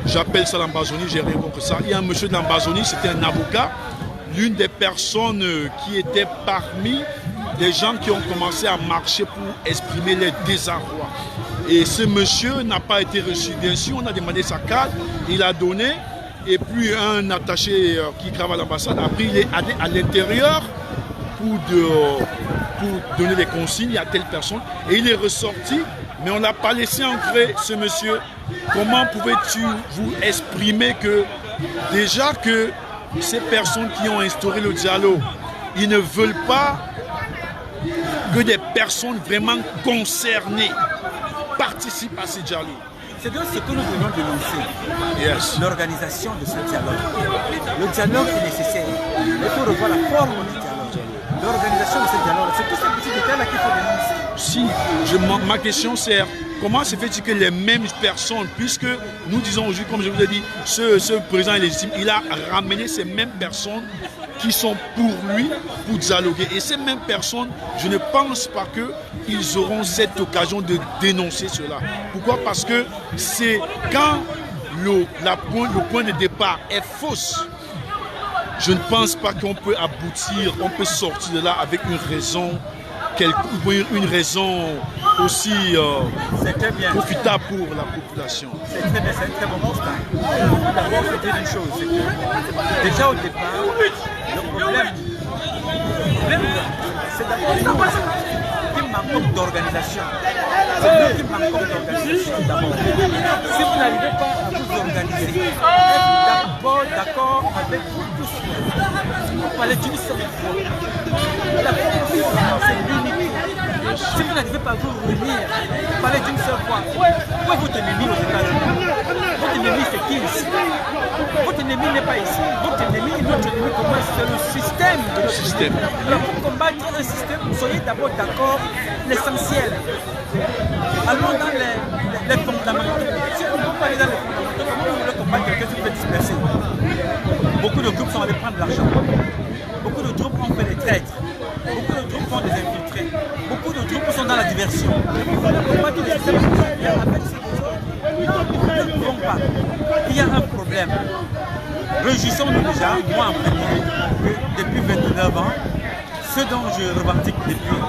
j'appelle ça l'Ambazonie, j'ai rien contre ça. Il y a un monsieur de l'Ambazonie, c'était un avocat, l'une des personnes qui était parmi les gens qui ont commencé à marcher pour exprimer les désarrois. Et ce monsieur n'a pas été reçu. Bien sûr, on a demandé sa carte, il a donné, et puis un attaché qui travaille à l'ambassade a pris, il est allé à l'intérieur pour donner les consignes à telle personne, et il est ressorti, mais on n'a pas laissé entrer ce monsieur. Comment pouvais-tu vous exprimer que déjà que ces personnes qui ont instauré le dialogue, ils ne veulent pas que des personnes vraiment concernées participent à ce dialogue? C'est donc ce que nous devons dénoncer. Yes. L'organisation de ce dialogue. Le dialogue est nécessaire. Il faut revoir la forme du dialogue. L'organisation de ce dialogue, c'est tous ces petits détails-là qu'il faut dénoncer. Si, ma question c'est comment se fait-il que les mêmes personnes, puisque nous disons aujourd'hui, comme je vous ai dit, ce président est légitime, il a ramené ces mêmes personnes qui sont pour lui, pour dialoguer. Et ces mêmes personnes, je ne pense pas qu'ils auront cette occasion de dénoncer cela. Pourquoi? Parce que c'est quand le point de départ est fausse. Je ne pense pas qu'on peut aboutir, on peut sortir de là avec une raison aussi profitable pour la population. C'est très bien, c'est un très bon constat. D'abord, je veux dire une chose, c'est que déjà au départ, le problème c'est d'abord qu'il manque d'organisation. C'est nous qui manquons d'organisation d'abord. Si vous n'arrivez pas à vous organiser, être d'abord d'accord avec vous tous. Vous parlez d'une seule fois. La première c'est l'unité. Si vous n'arrivez pas à vous réunir, parlez d'une seule fois. Où est votre ennemi aux États-Unis? Votre ennemi c'est qui ici? Votre ennemi n'est pas ici. Votre ennemi, notre ennemi commun, c'est le système. Le système. Alors pour combattre un système, soyez d'abord d'accord l'essentiel. Allons dans les fondamentaux. Si on ne peut pas aller dans les fondamentaux, comment vous voulez combattre quelqu'un qui peut disperser? Beaucoup de groupes sont allés prendre l'argent. Beaucoup de groupes ont fait des traîtres. Beaucoup de groupes font des infiltrés. Beaucoup de groupes sont dans la diversion. Combattre le système avec ces choses, nous ne pouvons pas. Il y a un problème. Réjouissons-nous déjà, moi en premier, que depuis 29 ans, ce dont je revendique depuis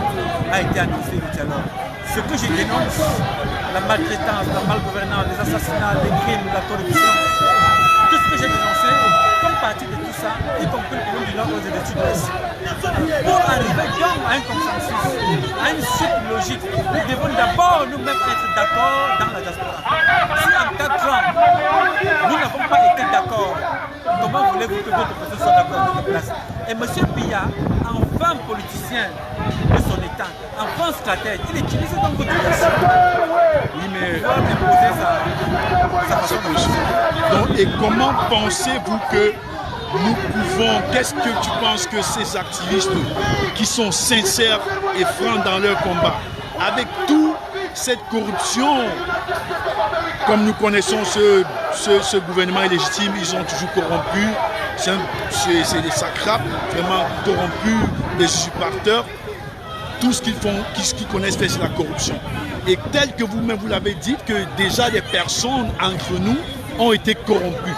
a été annoncé le dialogue. Ce que je dénonce, la maltraitance, la malgouvernance, les assassinats, les crimes, la corruption, tout ce que j'ai dénoncé, comme partie de tout ça, y compris le problème du Nord aux études d'Ouest. Pour arriver donc à un consensus, à une suite logique, nous devons d'abord nous-mêmes être d'accord dans la diaspora. Si en 4 ans, nous n'avons pas été d'accord, comment voulez-vous que d'autres personnes soient d'accord à notre place? Et M. Biya, enfin politicien de son État, enfin stratège, il utilise donc votre relation. Oui, mais pour imposer sa façon de faire. Donc, et comment pensez-vous que nous pouvons, qu'est-ce que tu penses que ces activistes qui sont sincères et francs dans leur combat, avec toute cette corruption, comme nous connaissons ce gouvernement illégitime, ils ont toujours corrompu, c'est des sacrapes, vraiment corrompus, des usurpateurs, tout ce qu'ils font, ce qu'ils connaissent faire, c'est la corruption. Et tel que vous-même vous l'avez dit, que déjà des personnes entre nous ont été corrompues.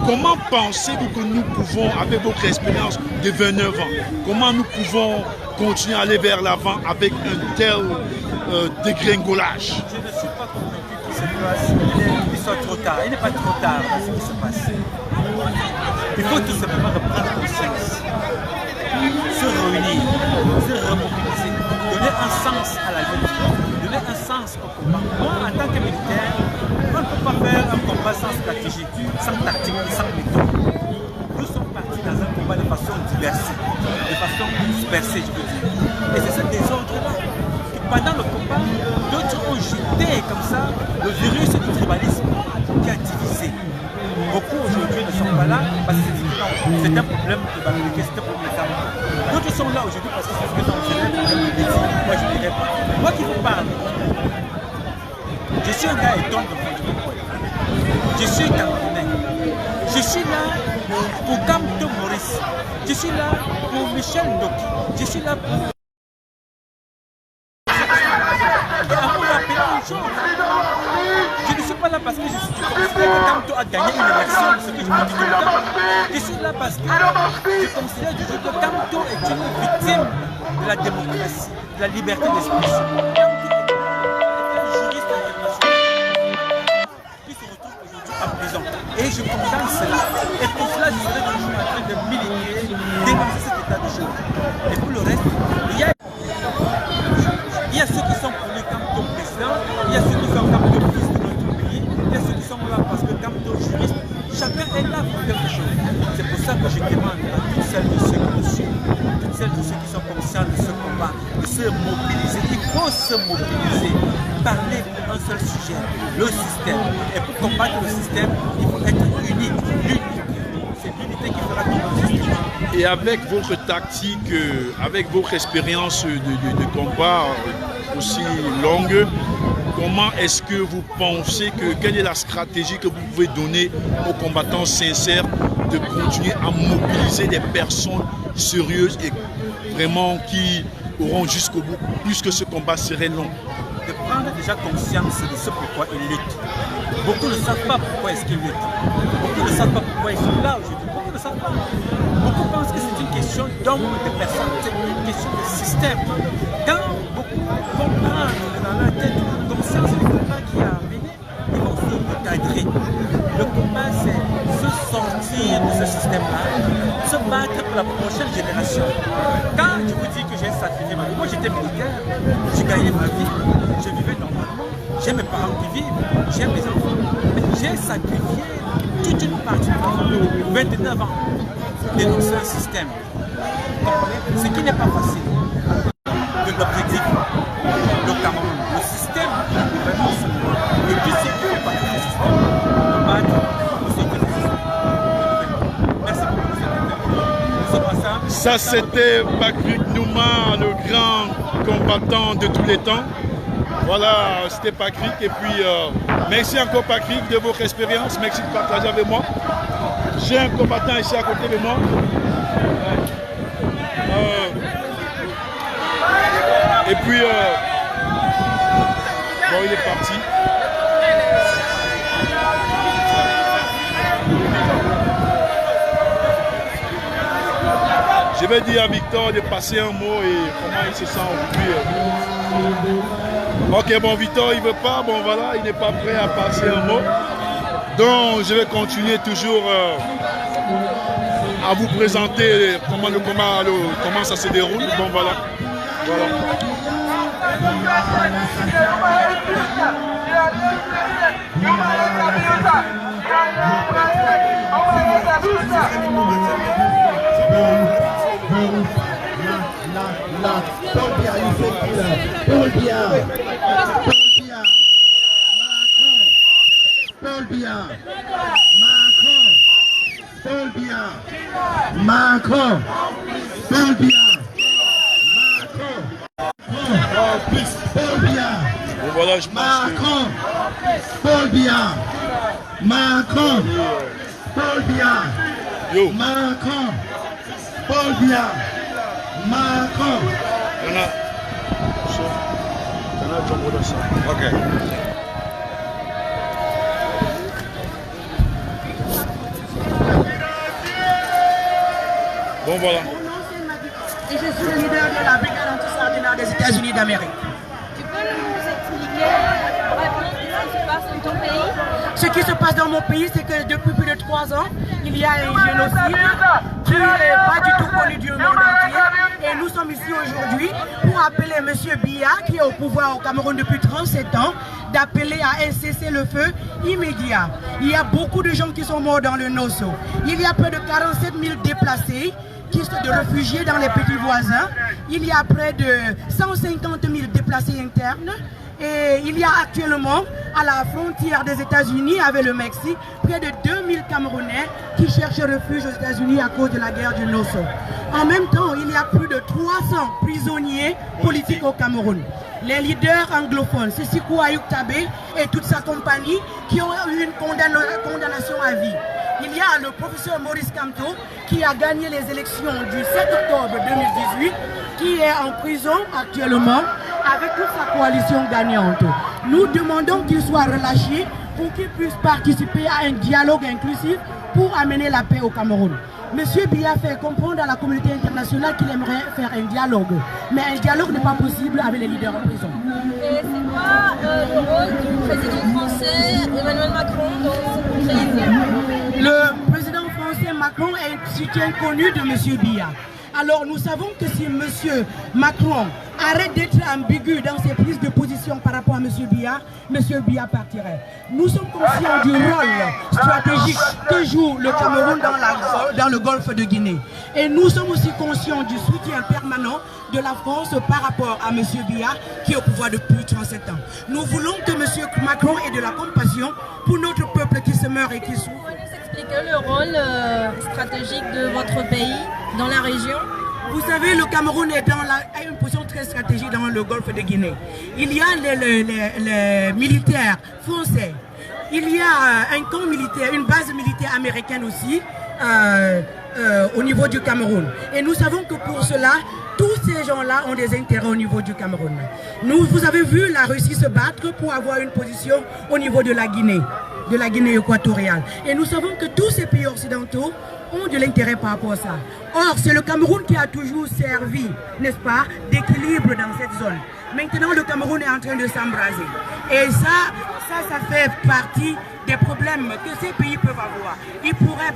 Comment pensez-vous que nous pouvons, avec votre expérience de 29 ans, comment nous pouvons continuer à aller vers l'avant avec un tel dégringolage? Je ne suis pas convaincu qu'il se passe, qu'il soit trop tard. Il n'est pas trop tard à ce qui se passe. Il faut tout simplement reprendre conscience, se réunir, se remobiliser, donner un sens à la lutte, donner un sens au combat. Moi, en tant que militaire, on ne peut pas faire un combat sans stratégie, sans tactique, sans méthode. Nous sommes partis dans un combat de façon diverse, de façon dispersée, je veux dire. Et c'est ce désordre-là que pendant le combat, d'autres ont jeté comme ça le virus du tribalisme qui a divisé. Beaucoup aujourd'hui ne sont pas là parce que c'est un problème de banalité, c'est un problème de caractère. D'autres sont là aujourd'hui parce que c'est ce que c'est un problème de métier. Moi je dirais pas. Moi qui vous parle, je suis un gars étonné de mon point. Je suis Camerounais. Je suis là pour Kamto Maurice. Je suis là pour Michel Ndoki. Je suis là pour... Je ne suis pas là parce que je considère que Kamto a gagné une élection, ce que je me dis. Je suis là parce que je considère que Kamto est une victime de la démocratie, de la liberté d'expression. Kamto est un juriste international qui se retrouve aujourd'hui en prison. Et je condamne cela. Et pour cela, je serai toujours en train de militer, dénoncer cet état de choses. Et pour le reste, il y a ceux qui sont pour lui Kamto président, il y a ceux qui sont Kamto fils de notre pays, il y a ceux qui sont là parce que Kamto juriste, chacun est là pour quelque chose. C'est pour ça que je demande à toutes celles et ceux qui nous suivent, toutes celles et ceux qui sont conscients de ce combat, de se mobiliser. Il faut se mobiliser, parler pour un seul sujet, le système. Et pour combattre le système, il faut être unique, l'unique. C'est l'unité qui fera tomber le système. Et avec votre tactique, avec votre expérience de combat aussi longue, comment est-ce que vous pensez quelle est la stratégie que vous pouvez donner aux combattants sincères de continuer à mobiliser des personnes sérieuses et vraiment qui auront jusqu'au bout, puisque ce combat serait long? De prendre déjà conscience de ce pourquoi ils luttent. Beaucoup ne savent pas pourquoi est-ce qu'ils luttent. Beaucoup ne savent pas pourquoi ils sont là aujourd'hui. Beaucoup ne savent pas. Beaucoup pensent que c'est une question d'homme, de personnes, c'est une question de système. Quand beaucoup comprennent dans leur tête conscience du combat qui a mené, ils vont se recadrer. Le combat, c'est se sortir de ce système-là, se battre pour la prochaine génération. Quand je vous dis que j'ai sacrifié ma vie, moi j'étais militaire, j'ai gagné ma vie, je vivais normalement, j'ai mes parents qui vivent, j'ai mes enfants, mais j'ai sacrifié toute une partie de ma famille depuis 29 ans dénoncer un système. Vous comprenez? Ce qui n'est pas facile. De l'objectif, le Cameroun, le système, vraiment, le but c'est de faire partie du système, de battre pour sauver le système. Merci beaucoup de cette. Ça, c'était Patrick Nouma, le grand combattant de tous les temps. Voilà, c'était Patrick. Et puis, merci encore Patrick de votre expérience. Merci de partager avec moi. J'ai un combattant ici à côté de moi. Et puis, bon, il est parti. Je vais dire à Victor de passer un mot et comment il se sent aujourd'hui. Ok, bon, Victor, il ne veut pas. Bon, voilà, il n'est pas prêt à passer un mot. Donc, je vais continuer toujours à vous présenter comment le combat, comment ça se déroule. Bon, voilà. Macron, voilà, je Macron, Paul Biya, Macron, Paul Biya, Macron, Paul Biya, Macron. Ok. Bon, voilà. Et je suis le leader de la brigade anti-sardinat des États-Unis d'Amérique. Tu peux nous expliquer vraiment ce qui se passe dans ton pays? Ce qui se passe dans mon pays, c'est que depuis plus de 3 ans, il y a un génocide qui n'est pas du tout connu du monde entier. Et nous sommes ici aujourd'hui pour appeler M. Biya, qui est au pouvoir au Cameroun depuis 37 ans, d'appeler à un cessez-le-feu immédiat. Il y a beaucoup de gens qui sont morts dans le Nosso. Il y a près de 47 000 déplacés, de réfugiés dans les petits voisins. Il y a près de 150 000 déplacés internes. Et il y a actuellement, à la frontière des États-Unis avec le Mexique, près de 2000 Camerounais qui cherchent refuge aux États-Unis à cause de la guerre du Nosso. En même temps, il y a plus de 300 prisonniers politiques au Cameroun. Les leaders anglophones, c'est Sékou Ayoub Tabé et toute sa compagnie qui ont eu une condamnation à vie. Il y a le professeur Maurice Kamto qui a gagné les élections du 7 octobre 2018, qui est en prison actuellement avec toute sa coalition gagnante. Nous demandons qu'il soit relâché pour qu'il puisse participer à un dialogue inclusif pour amener la paix au Cameroun. Monsieur Biya fait comprendre à la communauté internationale qu'il aimerait faire un dialogue. Mais un dialogue n'est pas possible avec les leaders en prison. Et c'est quoi le rôle du président français Emmanuel Macron dans cette crise? Le président français Macron est un soutien connu de monsieur Biya. Alors nous savons que si M. Macron arrête d'être ambigu dans ses prises de position par rapport à M. Biya partirait. Nous sommes conscients du rôle stratégique que joue le Cameroun dans le golfe de Guinée. Et nous sommes aussi conscients du soutien permanent de la France par rapport à M. Biya qui est au pouvoir depuis 37 ans. Nous voulons que M. Macron ait de la compassion pour notre peuple qui se meurt et qui souffre. Expliquer le rôle stratégique de votre pays dans la région? Vous savez, le Cameroun est a une position très stratégique dans le golfe de Guinée. Il y a les militaires français. Il y a un camp militaire, une base militaire américaine aussi au niveau du Cameroun. Et nous savons que pour cela, tous ces gens-là ont des intérêts au niveau du Cameroun. Vous avez vu la Russie se battre pour avoir une position au niveau de la Guinée équatoriale. Et nous savons que tous ces pays occidentaux ont de l'intérêt par rapport à ça. Or, c'est le Cameroun qui a toujours servi, n'est-ce pas, d'équilibre dans cette zone. Maintenant, le Cameroun est en train de s'embraser. Et ça fait partie des problèmes que ces pays peuvent avoir. Ils pourraient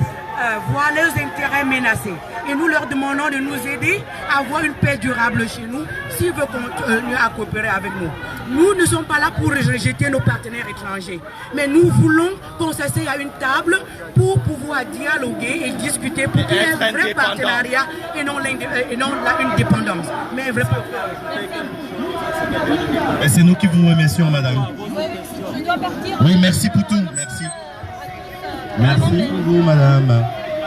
voir leurs intérêts menacés. Et nous leur demandons de nous aider à avoir une paix durable chez nous s'ils veulent continuer à coopérer avec nous. Nous ne sommes pas là pour rejeter nos partenaires étrangers. Mais nous voulons qu'on s'asseye à une table pour pouvoir dialoguer et discuter pour qu'il y ait un vrai partenariat et non une dépendance. Mais un vrai partenariat. Et c'est nous qui vous remercions, madame. Je dois partir. Oui, merci pour tout. Merci. Merci pour vous, madame.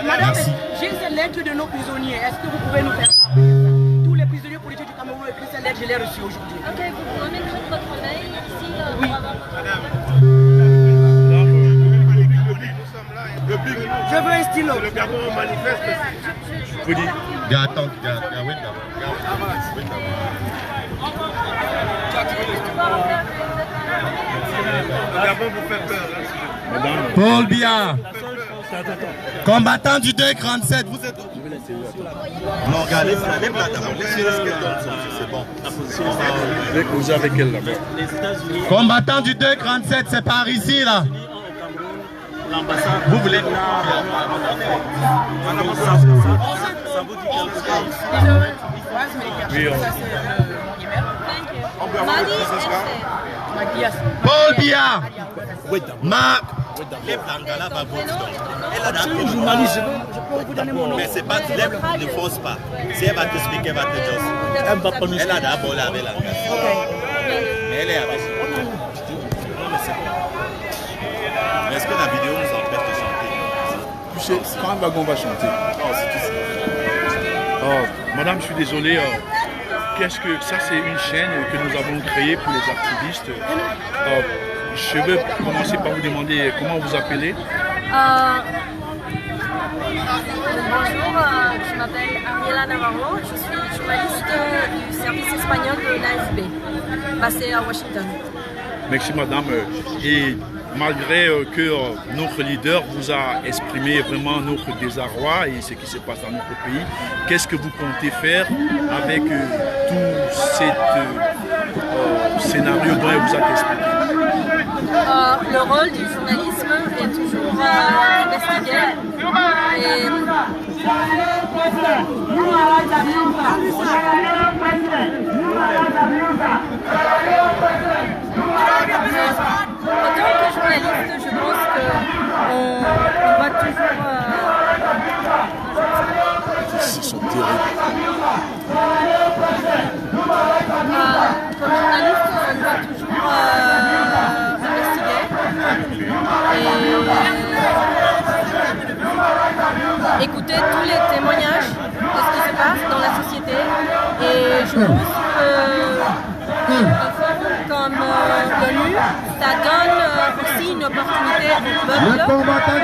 Madame, merci. J'ai cette lettre de nos prisonniers. Est-ce que vous pouvez nous faire parler? Tous les prisonniers politiques du Cameroun ont écrit cette lettre, je l'ai reçue aujourd'hui. Ok, vous pouvez mettre votre mail ici oui. pour avoir Je veux un stylo. Le Gabon manifeste. Vous dites, attends, Le Gabon vous fait peur. Paul Biya, combattant du 237, vous êtes... Non, regardez, c'est bon. Vous avez quel là-bas? Combattant du 237, c'est par ici, là. Vous voulez... Ça vous dit Paul Biya, mais c'est pas, ne force pas. Si elle va t'expliquer, elle va te dire. Elle a d'abord la langage. Mais elle est avec. Mais est-ce que la vidéo nous empêche de chanter? Quand on va chanter. Madame, je suis désolé. Qu'est-ce que ça? C'est une chaîne que nous avons créée pour les activistes. Je veux commencer par vous demander comment vous appelez. Bonjour, je m'appelle Ariela Navarro, je suis journaliste du service espagnol de l'AFP, basé à Washington. Merci madame. Et malgré que notre leader vous a exprimé vraiment notre désarroi et ce qui se passe dans notre pays, qu'est-ce que vous comptez faire avec tout ce scénario dont elle vous a expliqué? Le rôle du journalisme est toujours d'investiguer et en tant que journaliste, je pense qu'on va toujours... Ils sont terribles. Comme journaliste, on doit toujours investiguer et écouter tous les témoignages de ce qui se passe dans la société. Et je pense qu'un forum comme l'ONU, ça donne aussi une opportunité aux peuples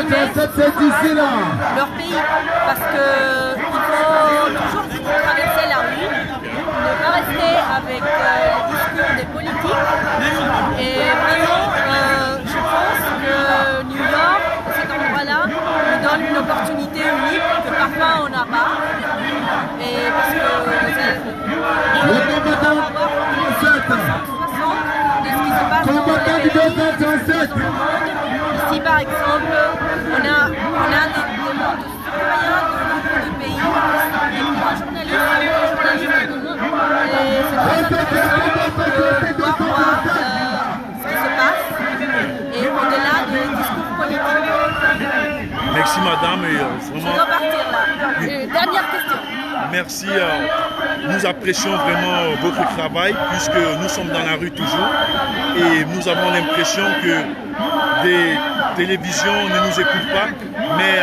d'exprimer leur pays. Parce qu'il faut toujours traverser la rue, ne pas rester avec les discours des politiques. Et vraiment, je pense que New York, cet endroit-là, nous donne une opportunité unique que parfois on n'a pas. Et parce que on va avoir une 360 de ce qui se passe dans les pays, dans le monde. Ici, par exemple, on a des demandes de citoyens de beaucoup de pays. Et pour un journaliste, c'est très intéressant de pouvoir voir ce qui se passe et au-delà des discours politiques. Merci madame. Et, vraiment... Je dois partir là. Dernière question. Merci. Nous apprécions vraiment votre travail puisque nous sommes dans la rue toujours et nous avons l'impression que télévision ne nous écoute pas, mais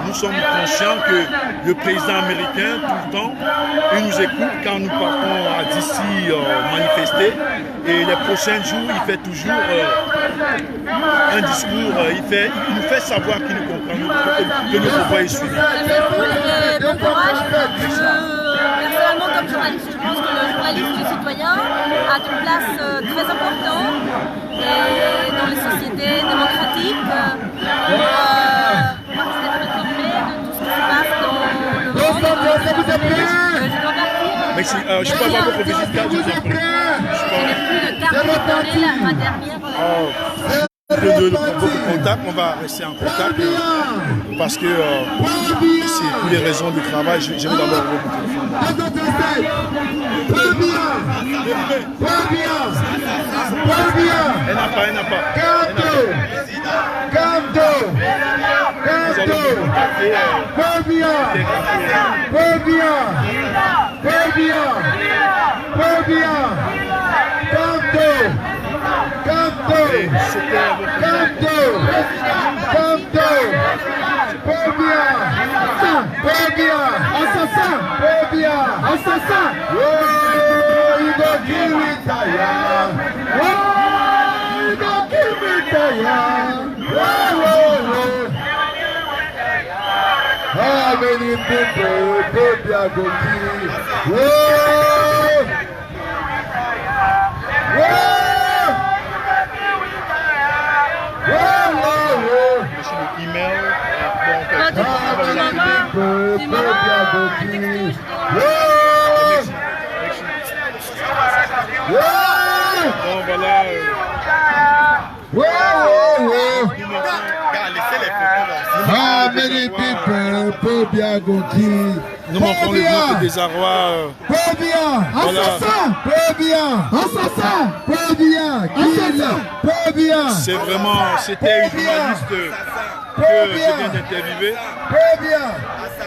nous sommes conscients que le président américain, tout le temps, il nous écoute quand nous partons à DC manifester. Et les prochains jours, il fait toujours un discours, il nous fait savoir qu'il nous comprend, que notre voix est suivie. Bon courage. Personnellement, comme journaliste, je pense que le journalisme du citoyen a une place très importante dans les sociétés démocratiques pour s'être informé de tout ce qui se passe dans le monde. Je dois partir. Merci. Je peux avoir votre visite carte, je vous en prie. Je n'ai plus de carte pour donner ma dernière. De contact, on va rester en contact parce que c'est pour les raisons du travail. Je vais d'abord vous Elle n'a pas. How many people Bobia go kill? How many people Bobia go kill? Nous montrons le bloc de désarroi. C'est vraiment, c'était une journaliste que je viens d'interviewer.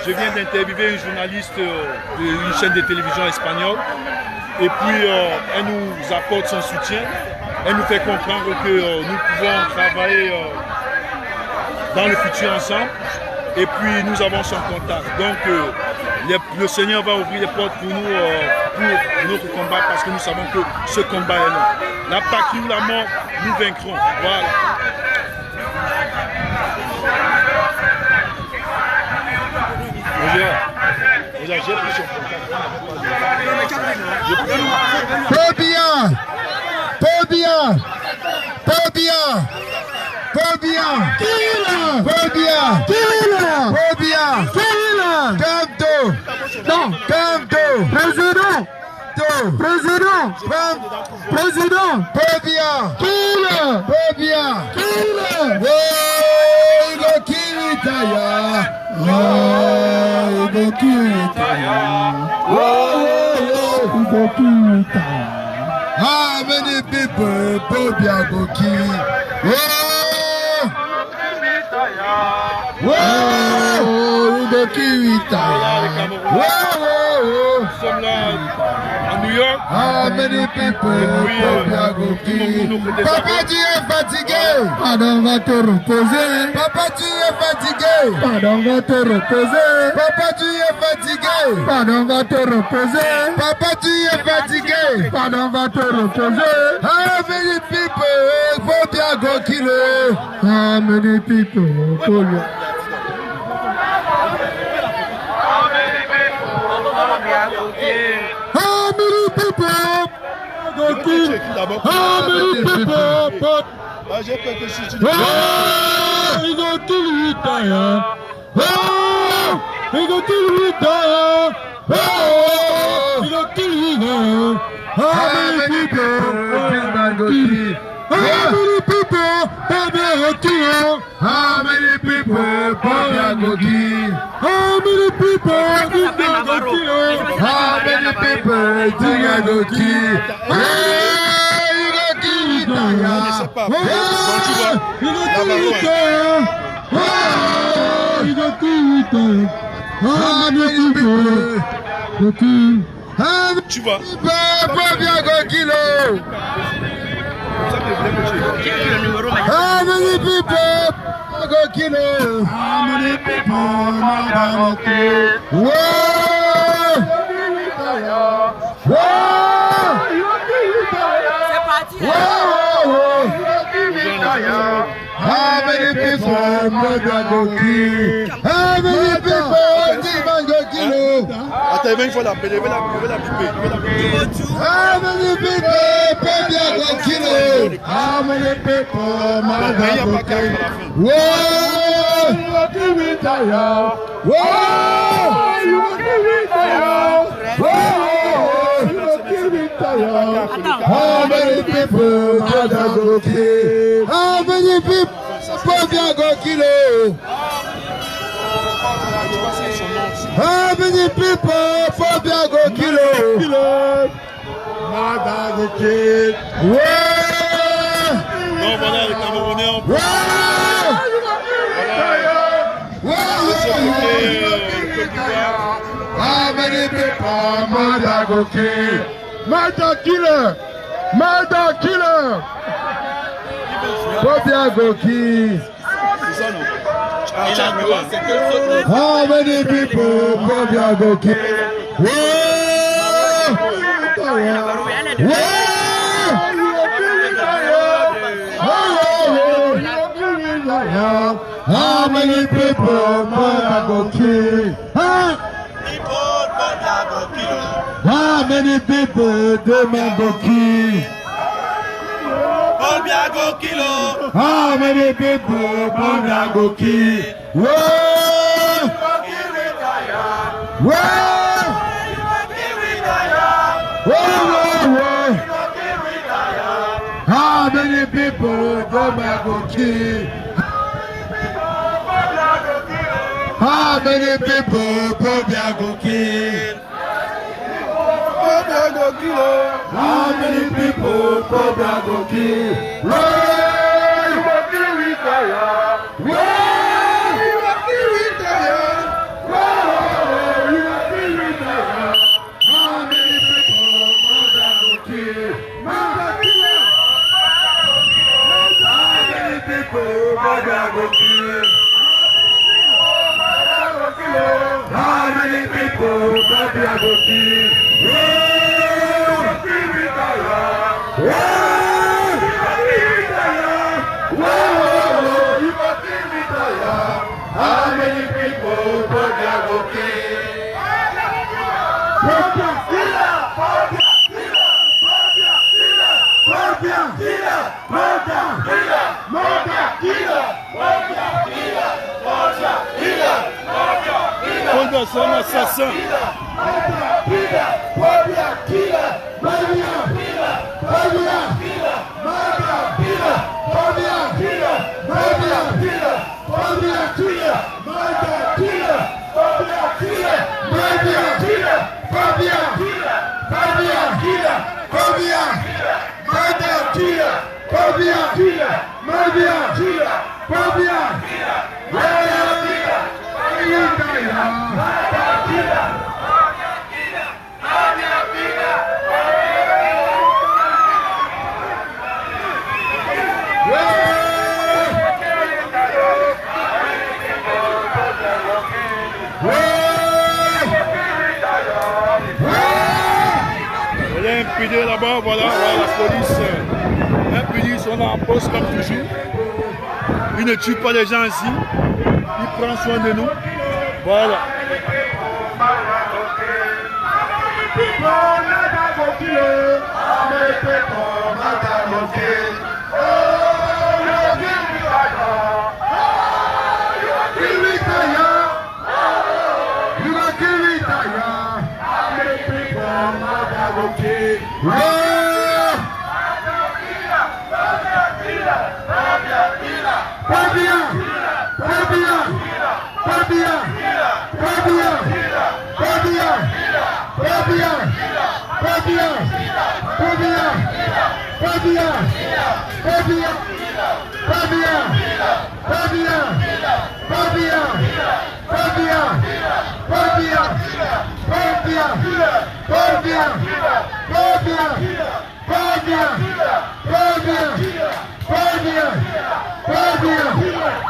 Je viens d'interviewer une journaliste d'une chaîne de télévision espagnole. Et puis, elle nous apporte son soutien. Elle nous fait comprendre que nous pouvons travailler dans le futur ensemble. Et puis, nous avons son contact. Donc, le Seigneur va ouvrir les portes pour nous, pour notre combat, parce que nous savons que ce combat est long. La patrie ou la mort, nous vaincrons. Voilà. J'ai pris son How many people Bobia go kill? Nous sommes là à New York. How many people Bobia go kill? Papa, tu es fatigué. Pardon, va te reposer. Papa, tu es fatigué. Pardon, va te reposer. Papa, tu es fatigué. Pardon, va te reposer. Papa, tu es fatigué. Pardon, va te reposer. How many people Bobia go kill? How many people Bobia? How many people go kill? How many people put? He go kill retire. He go kill retire. He go kill retire. How many people go kill? How many people go kill? How many people go kill? How many people go kill? How many people go kill? Tu vois. How many people go kill him? How many people go kill? Whoa! C'est parti. How many people go kill? How many people go kill? Attends, il faut la piper. How many people go kill? How many people go kill? Whoa! How many people go kill? How many people go kill? How many people go kill? Mother go kill. Non, voilà, les Camerounais ont How many people mother go kill? Mother killer! Mother killer! Phobia go kill. How many people phobia go kill? How many people mother go kill? How many people demand go kill? How many people go kill? How many people go kill? How many people go kill? How many people go kill? How many people go kill? How many people go kill? C'est un assassin. Il y a un PD là-bas, voilà, la police. Un police, on est en poste comme toujours. Il ne tue pas les gens ici. Il prend soin de nous. Voilà.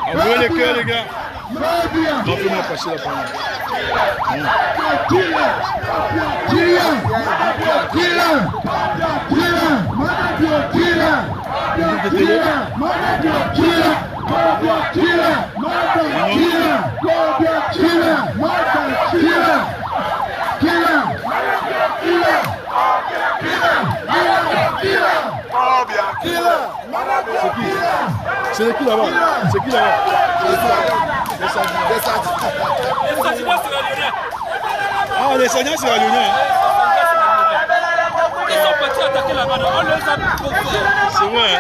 Envoyez les cœurs, les gars. Non, faut me passer la parole. C'est qui là-bas? C'est qui là-bas? Ah, les Seigneurs, c'est la Lyonnais. Ils sont partis attaquer là-bas, on les a beaucoup. C'est vrai.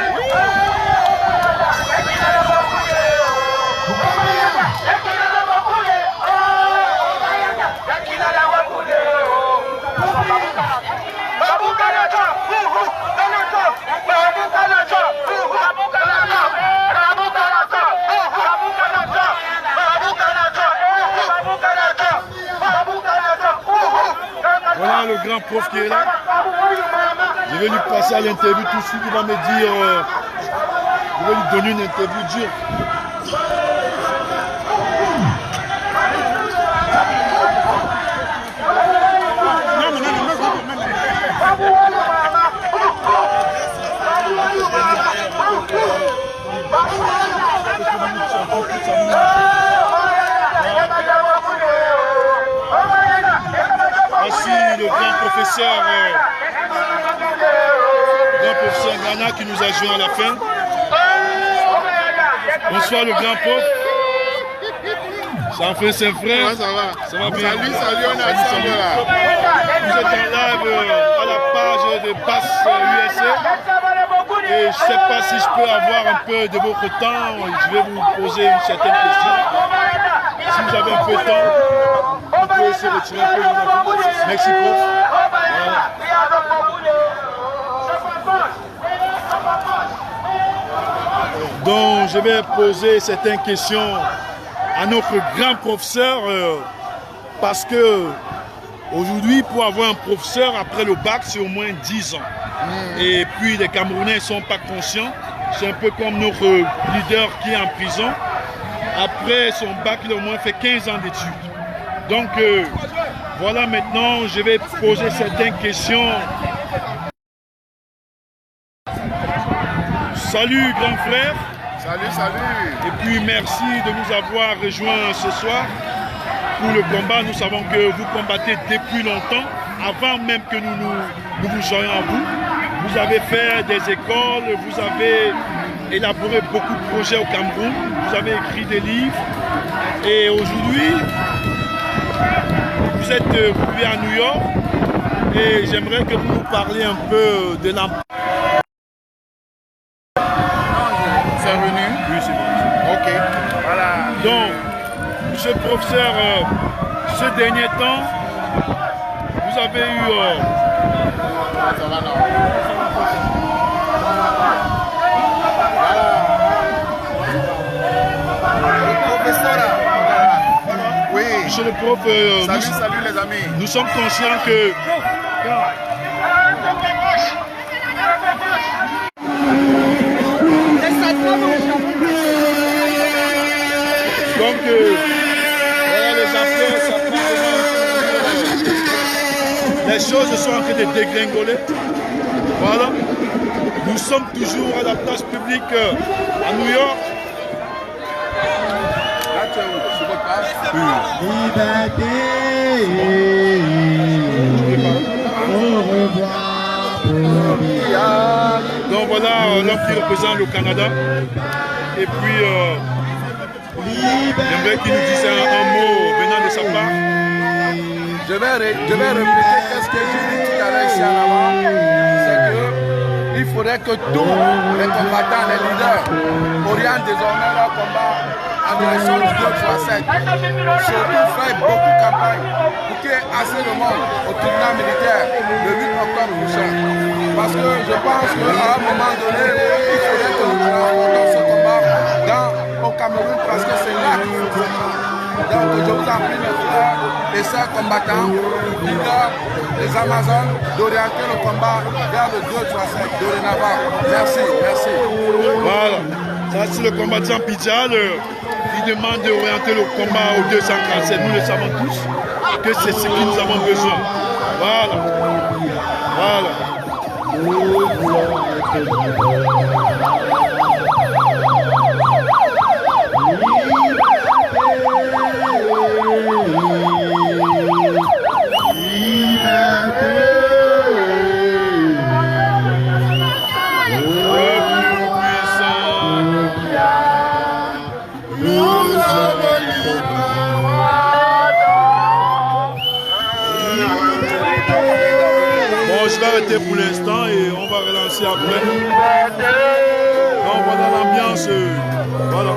Voilà le grand prof qui est là. Je vais lui passer à l'interview tout de suite. Il va me dire, je vais lui donner une interview dure. Voici le grand professeur Ghana qui nous a joint à la fin. Bonsoir le grand prof. Ça en fait ses frères. Ouais, ça va. Ça va bien. Salut, on est ensemble là. Vous êtes en live à la page de Bass USA. Et je ne sais pas si je peux avoir un peu de votre temps. Je vais vous poser une certaine question. Si vous avez un peu de temps, vous pouvez se retirer un peu. Merci prof. Voilà. Donc je vais poser certaines questions à notre grand professeur parce que aujourd'hui pour avoir un professeur après le bac c'est au moins 10 ans. Et puis les Camerounais ne sont pas conscients. C'est un peu comme notre leader qui est en prison. Après son bac, il a au moins fait 15 ans d'études. Donc voilà, maintenant je vais poser certaines questions. Salut grand frère. Salut, salut. Et puis merci de nous avoir rejoints ce soir pour le combat. Nous savons que vous combattez depuis longtemps, avant même que nous vous joignions à vous. Vous avez fait des écoles, vous avez élaboré beaucoup de projets au Cameroun, vous avez écrit des livres. Et aujourd'hui, vous vivez à New York et j'aimerais que vous nous parliez un peu de l'emploi. C'est revenu? Oui, c'est bon. Ok. Voilà. Donc, monsieur le professeur, ce dernier temps, vous avez eu... Ça va, non? Le professeur, là. Oui. Monsieur le prof, salut les amis. Nous sommes conscients que... Donc, voilà les affaires, ça prend les choses sont en train de dégringoler. Voilà. Nous sommes toujours à la place publique à New York. Là, tu es où? Sur votre page? Donc voilà l'homme qui représente le Canada. Et puis, j'aimerais qu'il nous dise un mot venant de sa part. Je vais répéter ce que j'ai dit tout à l'heure ici en avant. C'est qu'il faudrait que tous les combattants, les leaders, orientent désormais leur combat en direction du 2-3-7. Surtout faire beaucoup de campagne pour qu'il y ait assez de monde au tribunal militaire le 8 octobre prochain. Parce que je pense qu'à un moment donné, il faudrait que nous transportons ce combat au Cameroun parce que c'est là qu'il faut. Donc je vous en prie mes frères et sœurs combattants, leaders, les Amazones d'orienter le combat vers le 2-3-5 dorénavant. Merci, merci. Voilà, ça c'est le combattant Pidjal qui demande d'orienter le combat au 247. Nous le savons tous que c'est ce que nous avons besoin. Voilà, voilà. Je vais arrêter pour l'instant et on va relancer après. Donc voilà l'ambiance. Voilà.